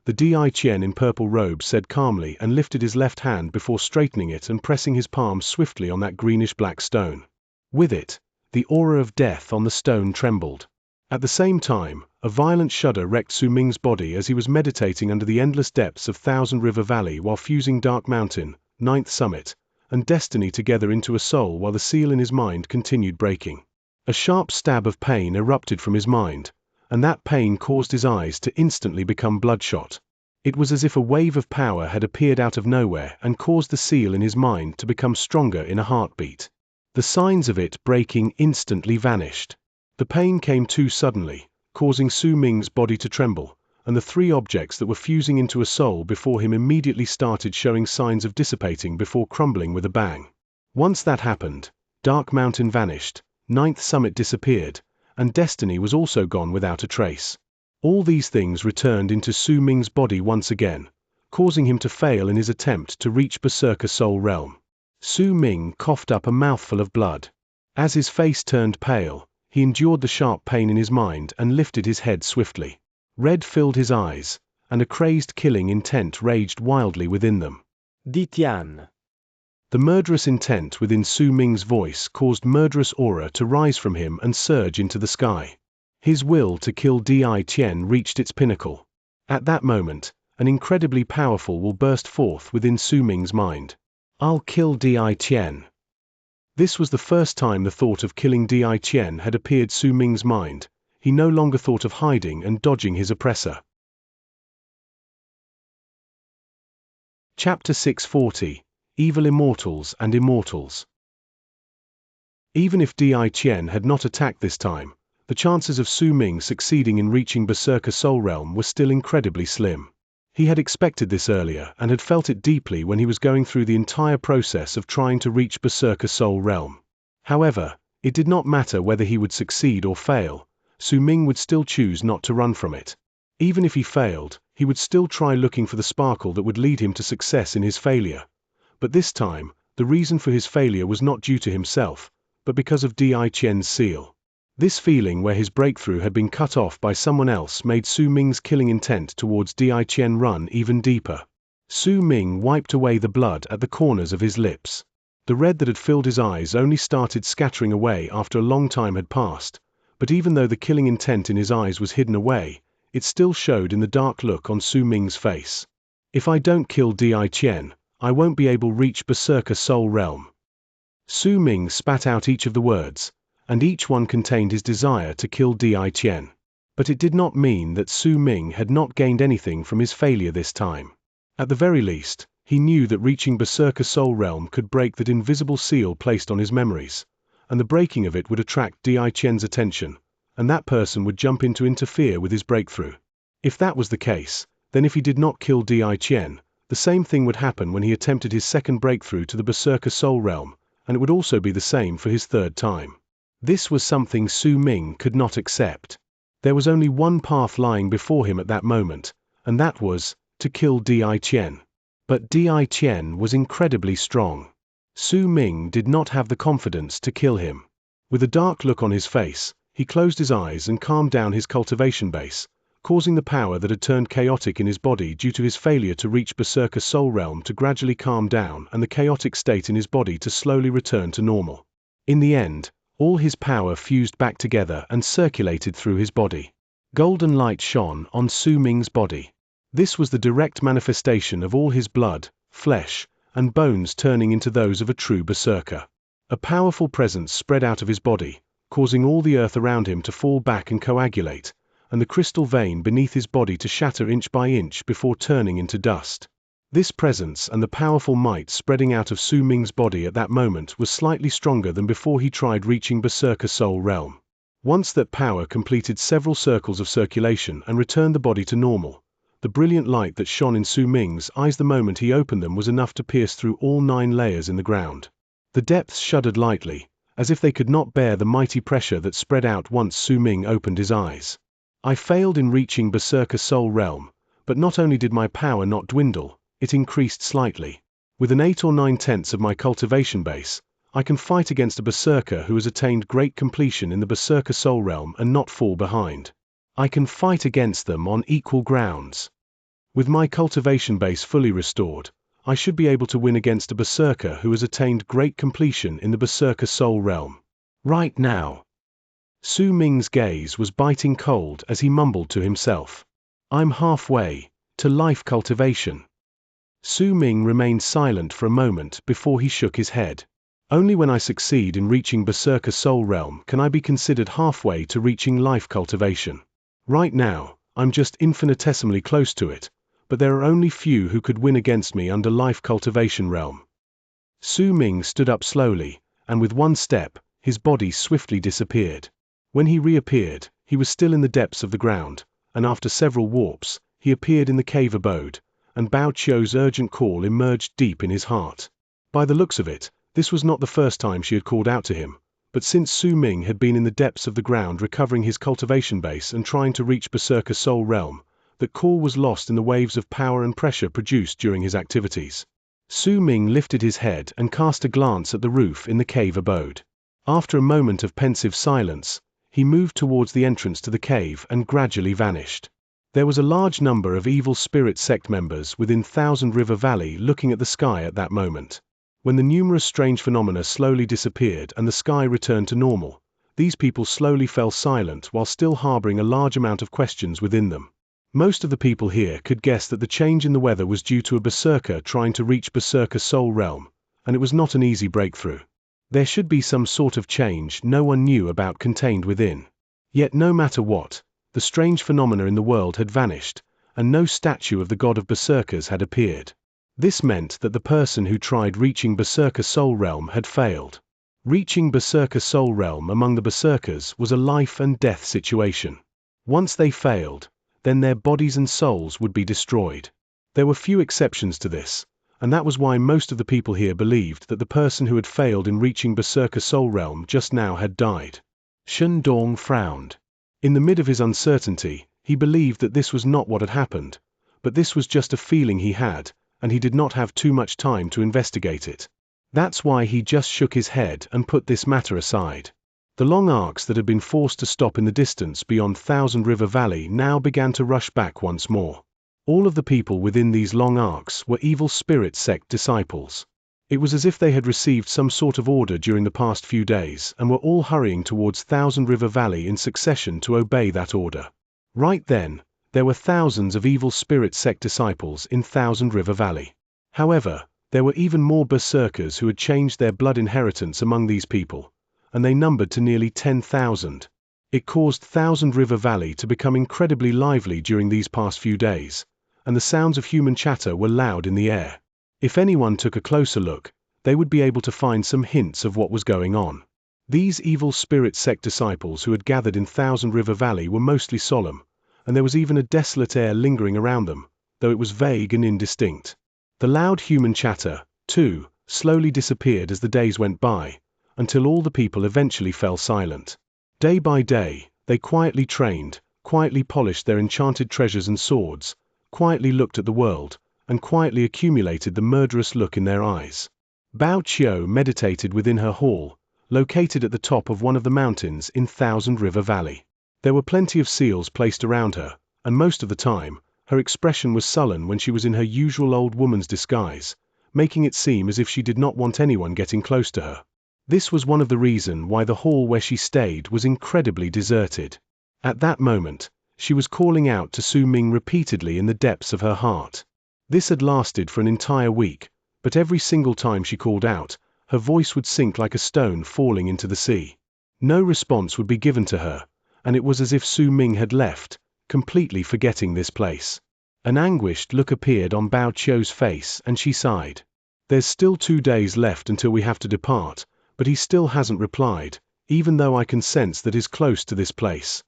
The Di Qian in purple robes said calmly and lifted his left hand before straightening it and pressing his palm swiftly on that greenish-black stone. With it, the aura of death on the stone trembled. At the same time, a violent shudder wrecked Su Ming's body as he was meditating under the endless depths of Thousand River Valley while fusing Dark Mountain, Ninth Summit, and Destiny together into a soul while the seal in his mind continued breaking. A sharp stab of pain erupted from his mind, and that pain caused his eyes to instantly become bloodshot. It was as if a wave of power had appeared out of nowhere and caused the seal in his mind to become stronger in a heartbeat. The signs of it breaking instantly vanished. The pain came too suddenly, causing Su Ming's body to tremble, and the three objects that were fusing into a soul before him immediately started showing signs of dissipating before crumbling with a bang. Once that happened, Dark Mountain vanished, Ninth Summit disappeared, and Destiny was also gone without a trace. All these things returned into Su Ming's body once again, causing him to fail in his attempt to reach Berserker Soul Realm. Su Ming coughed up a mouthful of blood. As his face turned pale, he endured the sharp pain in his mind and lifted his head swiftly. Red filled his eyes, and a crazed killing intent raged wildly within them. Di Tian. The murderous intent within Su Ming's voice caused murderous aura to rise from him and surge into the sky. His will to kill Di Qian reached its pinnacle. At that moment, an incredibly powerful will burst forth within Su Ming's mind. I'll kill Di Qian. This was the first time the thought of killing Di Qian had appeared Su Ming's mind. He no longer thought of hiding and dodging his oppressor. Chapter 640. Evil Immortals and Immortals. Even if Di Qian had not attacked this time, the chances of Su Ming succeeding in reaching Berserker Soul Realm were still incredibly slim. He had expected this earlier and had felt it deeply when he was going through the entire process of trying to reach Berserker Soul Realm. However, It did not matter whether he would succeed or fail, Su Ming would still choose not to run from it. Even if he failed, he would still try looking for the sparkle that would lead him to success in his failure. But this time, the reason for his failure was not due to himself, but because of Di Qian's seal. This feeling where his breakthrough had been cut off by someone else made Su Ming's killing intent towards Di Qian run even deeper. Su Ming wiped away the blood at the corners of his lips. The red that had filled his eyes only started scattering away after a long time had passed, but even though the killing intent in his eyes was hidden away, it still showed in the dark look on Su Ming's face. If I don't kill Di Qian, I won't be able to reach Berserker Soul Realm. Su Ming spat out each of the words, and each one contained his desire to kill Di Qian. But it did not mean that Su Ming had not gained anything from his failure this time. At the very least, he knew that reaching Berserker Soul Realm could break that invisible seal placed on his memories, and the breaking of it would attract Di Qian's attention, and that person would jump in to interfere with his breakthrough. If that was the case, then if he did not kill Di Qian, the same thing would happen when he attempted his second breakthrough to the Berserker Soul Realm, and it would also be the same for his third time. This was something Su Ming could not accept. There was only one path lying before him at that moment, and that was to kill Di Qian. But Di Qian was incredibly strong. Su Ming did not have the confidence to kill him. With a dark look on his face, he closed his eyes and calmed down his cultivation base, causing the power that had turned chaotic in his body due to his failure to reach Berserker Soul Realm to gradually calm down and the chaotic state in his body to slowly return to normal. In the end, all his power fused back together and circulated through his body. Golden light shone on Su Ming's body. This was the direct manifestation of all his blood, flesh, and bones turning into those of a true berserker. A powerful presence spread out of his body, causing all the earth around him to fall back and coagulate, and the crystal vein beneath his body to shatter inch by inch before turning into dust. This presence and the powerful might spreading out of Su Ming's body at that moment was slightly stronger than before he tried reaching Berserker Soul Realm. Once that power completed several circles of circulation and returned the body to normal, the brilliant light that shone in Su Ming's eyes the moment he opened them was enough to pierce through all 9 layers in the ground. The depths shuddered lightly, as if they could not bear the mighty pressure that spread out once Su Ming opened his eyes. I failed in reaching Berserker Soul Realm, but not only did my power not dwindle, it increased slightly. With an 8 or 9/10 of my cultivation base, I can fight against a berserker who has attained great completion in the Berserker Soul Realm and not fall behind. I can fight against them on equal grounds. With my cultivation base fully restored, I should be able to win against a berserker who has attained great completion in the Berserker Soul Realm. Right now. Su Ming's gaze was biting cold as he mumbled to himself. I'm halfway to life cultivation. Su Ming remained silent for a moment before he shook his head. Only when I succeed in reaching Berserker Soul Realm can I be considered halfway to reaching life cultivation. Right now, I'm just infinitesimally close to it, but there are only few who could win against me under life cultivation realm. Su Ming stood up slowly, and with one step, his body swiftly disappeared. When he reappeared, he was still in the depths of the ground, and after several warps, he appeared in the cave abode, and Bao Qiu's urgent call emerged deep in his heart. By the looks of it, this was not the first time she had called out to him, but since Su Ming had been in the depths of the ground recovering his cultivation base and trying to reach Berserker Soul Realm, that call was lost in the waves of power and pressure produced during his activities. Su Ming lifted his head and cast a glance at the roof in the cave abode. After a moment of pensive silence, he moved towards the entrance to the cave and gradually vanished. There was a large number of evil spirit sect members within Thousand River Valley looking at the sky at that moment. When the numerous strange phenomena slowly disappeared and the sky returned to normal, these people slowly fell silent while still harboring a large amount of questions within them. Most of the people here could guess that the change in the weather was due to a berserker trying to reach Berserker Soul Realm, and it was not an easy breakthrough. There should be some sort of change no one knew about contained within. Yet no matter what, the strange phenomena in the world had vanished, and no statue of the god of berserkers had appeared. This meant that the person who tried reaching Berserker Soul Realm had failed. Reaching Berserker Soul Realm among the berserkers was a life and death situation. Once they failed, then their bodies and souls would be destroyed. There were few exceptions to this, and that was why most of the people here believed that the person who had failed in reaching Berserker Soul Realm just now had died. Shandong frowned. In the mid of his uncertainty, he believed that this was not what had happened, but this was just a feeling he had, and he did not have too much time to investigate it. That's why he just shook his head and put this matter aside. The long arcs that had been forced to stop in the distance beyond Thousand River Valley now began to rush back once more. All of the people within these long arcs were evil spirit sect disciples. It was as if they had received some sort of order during the past few days and were all hurrying towards Thousand River Valley in succession to obey that order. Right then, there were thousands of evil spirit sect disciples in Thousand River Valley. However, there were even more berserkers who had changed their blood inheritance among these people, and they numbered to nearly 10,000. It caused Thousand River Valley to become incredibly lively during these past few days, and the sounds of human chatter were loud in the air. If anyone took a closer look, they would be able to find some hints of what was going on. These evil spirit sect disciples who had gathered in Thousand River Valley were mostly solemn, and there was even a desolate air lingering around them, though it was vague and indistinct. The loud human chatter, too, slowly disappeared as the days went by, until all the people eventually fell silent. Day by day, they quietly trained, quietly polished their enchanted treasures and swords, quietly looked at the world, and quietly accumulated the murderous look in their eyes. Bao Qiu meditated within her hall, located at the top of one of the mountains in Thousand River Valley. There were plenty of seals placed around her, and most of the time, her expression was sullen when she was in her usual old woman's disguise, making it seem as if she did not want anyone getting close to her. This was one of the reasons why the hall where she stayed was incredibly deserted. At that moment, she was calling out to Su Ming repeatedly in the depths of her heart. This had lasted for an entire week, but every single time she called out, her voice would sink like a stone falling into the sea. No response would be given to her, and it was as if Su Ming had left, completely forgetting this place. An anguished look appeared on Bao Qiu's face and she sighed. There's still 2 days left until we have to depart, but he still hasn't replied, even though I can sense that he's close to this place.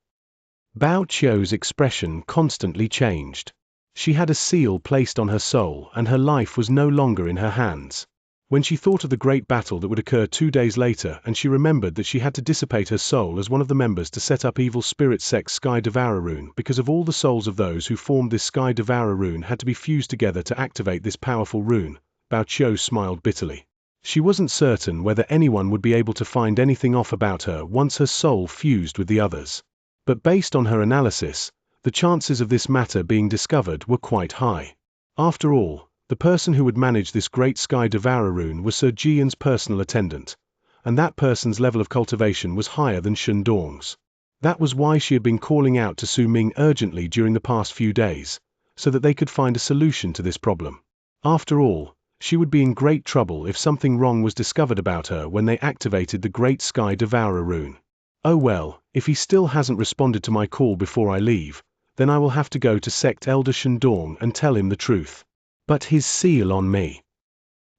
Bao Qiu's expression constantly changed. She had a seal placed on her soul and her life was no longer in her hands. When she thought of the great battle that would occur 2 days later and she remembered that she had to dissipate her soul as one of the members to set up evil spirit sect Sky Devourer rune because of all the souls of those who formed this Sky Devourer rune had to be fused together to activate this powerful rune, Bao Qiu smiled bitterly. She wasn't certain whether anyone would be able to find anything off about her once her soul fused with the others. But based on her analysis, the chances of this matter being discovered were quite high. After all, the person who would manage this great Sky Devourer rune was Sir Jian's personal attendant, and that person's level of cultivation was higher than Shandong's. That was why she had been calling out to Su Ming urgently during the past few days, so that they could find a solution to this problem. After all, she would be in great trouble if something wrong was discovered about her when they activated the great Sky Devourer rune. Oh well, if he still hasn't responded to my call before I leave, then I will have to go to Sect Elder Shandong and tell him the truth. But his seal on me.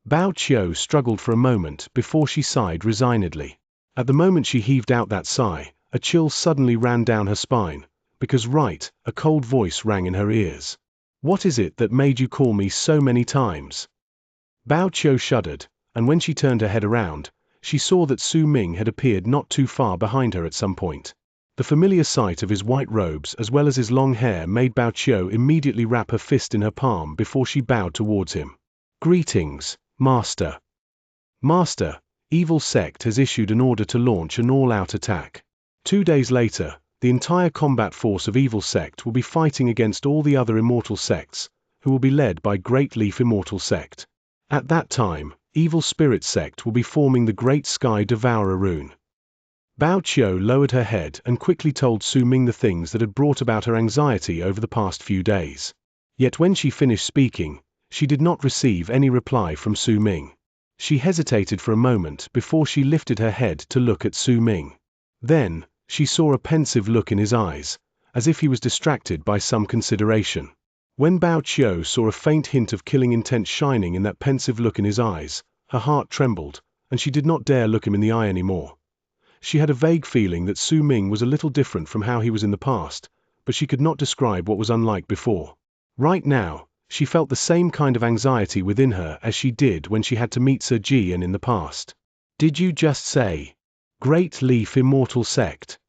Bao Qiu struggled for a moment before she sighed resignedly. At the moment she heaved out that sigh, a chill suddenly ran down her spine, because a cold voice rang in her ears. What is it that made you call me so many times? Bao Qiu shuddered, and when she turned her head around, she saw that Su Ming had appeared not too far behind her at some point. The familiar sight of his white robes as well as his long hair made Bao Qiu immediately wrap her fist in her palm before she bowed towards him. Greetings, Master. Master, Evil Sect has issued an order to launch an all-out attack. 2 days later, the entire combat force of Evil Sect will be fighting against all the other immortal sects, who will be led by Great Leaf Immortal Sect. At that time, Evil Spirit Sect will be forming the Great Sky Devourer rune. Bao Qiu lowered her head and quickly told Su Ming the things that had brought about her anxiety over the past few days. Yet when she finished speaking, she did not receive any reply from Su Ming. She hesitated for a moment before she lifted her head to look at Su Ming. Then, she saw a pensive look in his eyes, as if he was distracted by some consideration. When Bao Qiu saw a faint hint of killing intent shining in that pensive look in his eyes, her heart trembled, and she did not dare look him in the eye anymore. She had a vague feeling that Su Ming was a little different from how he was in the past, but she could not describe what was unlike before. Right now, She felt the same kind of anxiety within her as she did when she had to meet Sir Jian in the past. Did you just say, Great Leaf Immortal Sect?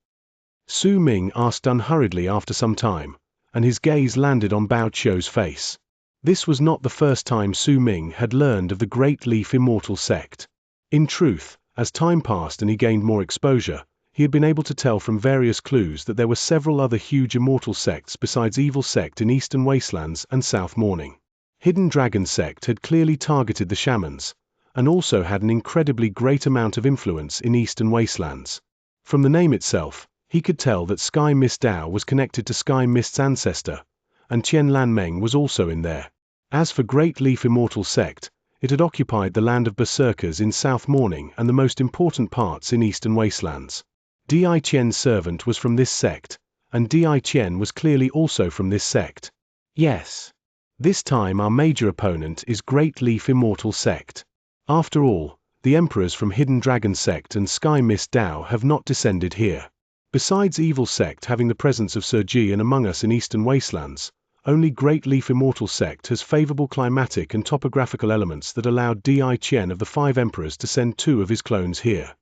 Su Ming asked unhurriedly after some time, and his gaze landed on Bao Qiu's face. This was not the first time Su Ming had learned of the Great Leaf Immortal Sect. In truth, as time passed and he gained more exposure, he had been able to tell from various clues that there were several other huge immortal sects besides Evil Sect in Eastern Wastelands and South Morning. Hidden Dragon Sect had clearly targeted the shamans, and also had an incredibly great amount of influence in Eastern Wastelands. From the name itself, he could tell that Sky Mist Dao was connected to Sky Mist's ancestor, and Qian Lanmeng was also in there. As for Great Leaf Immortal Sect, it had occupied the land of Berserkers in South Morning and the most important parts in Eastern Wastelands. Di Qian's servant was from this sect, and Di Qian was clearly also from this sect. Yes. This time our major opponent is Great Leaf Immortal Sect. After all, the emperors from Hidden Dragon Sect and Sky Mist Dao have not descended here. Besides Evil Sect having the presence of Sir Jian among us in Eastern Wastelands, only Great Leaf Immortal Sect has favorable climatic and topographical elements that allowed Di Qian of the 5 emperors to send 2 of his clones here.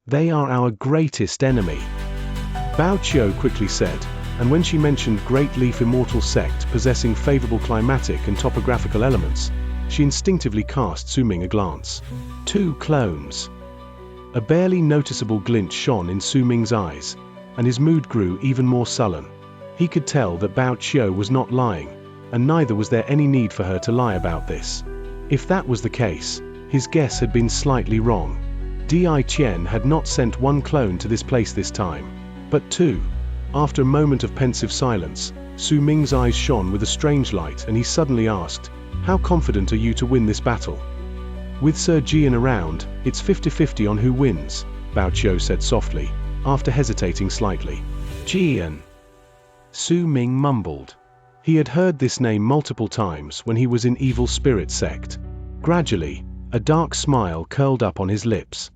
They are our greatest enemy, Bao Qiu quickly said, and when she mentioned Great Leaf Immortal Sect possessing favorable climatic and topographical elements, she instinctively cast Su Ming a glance. 2 clones. A barely noticeable glint shone in Su Ming's eyes, and his mood grew even more sullen. He could tell that Bao Qiu was not lying, and neither was there any need for her to lie about this. If that was the case, his guess had been slightly wrong. Di Qian had not sent 1 clone to this place this time, but 2. After a moment of pensive silence, Su Ming's eyes shone with a strange light and he suddenly asked, How confident are you to win this battle? With Sir Jian around, it's 50-50 on who wins, Bao Qiu said softly, after hesitating slightly. Jian. Su Ming mumbled. He had heard this name multiple times when he was in Evil Spirit Sect. Gradually, a dark smile curled up on his lips.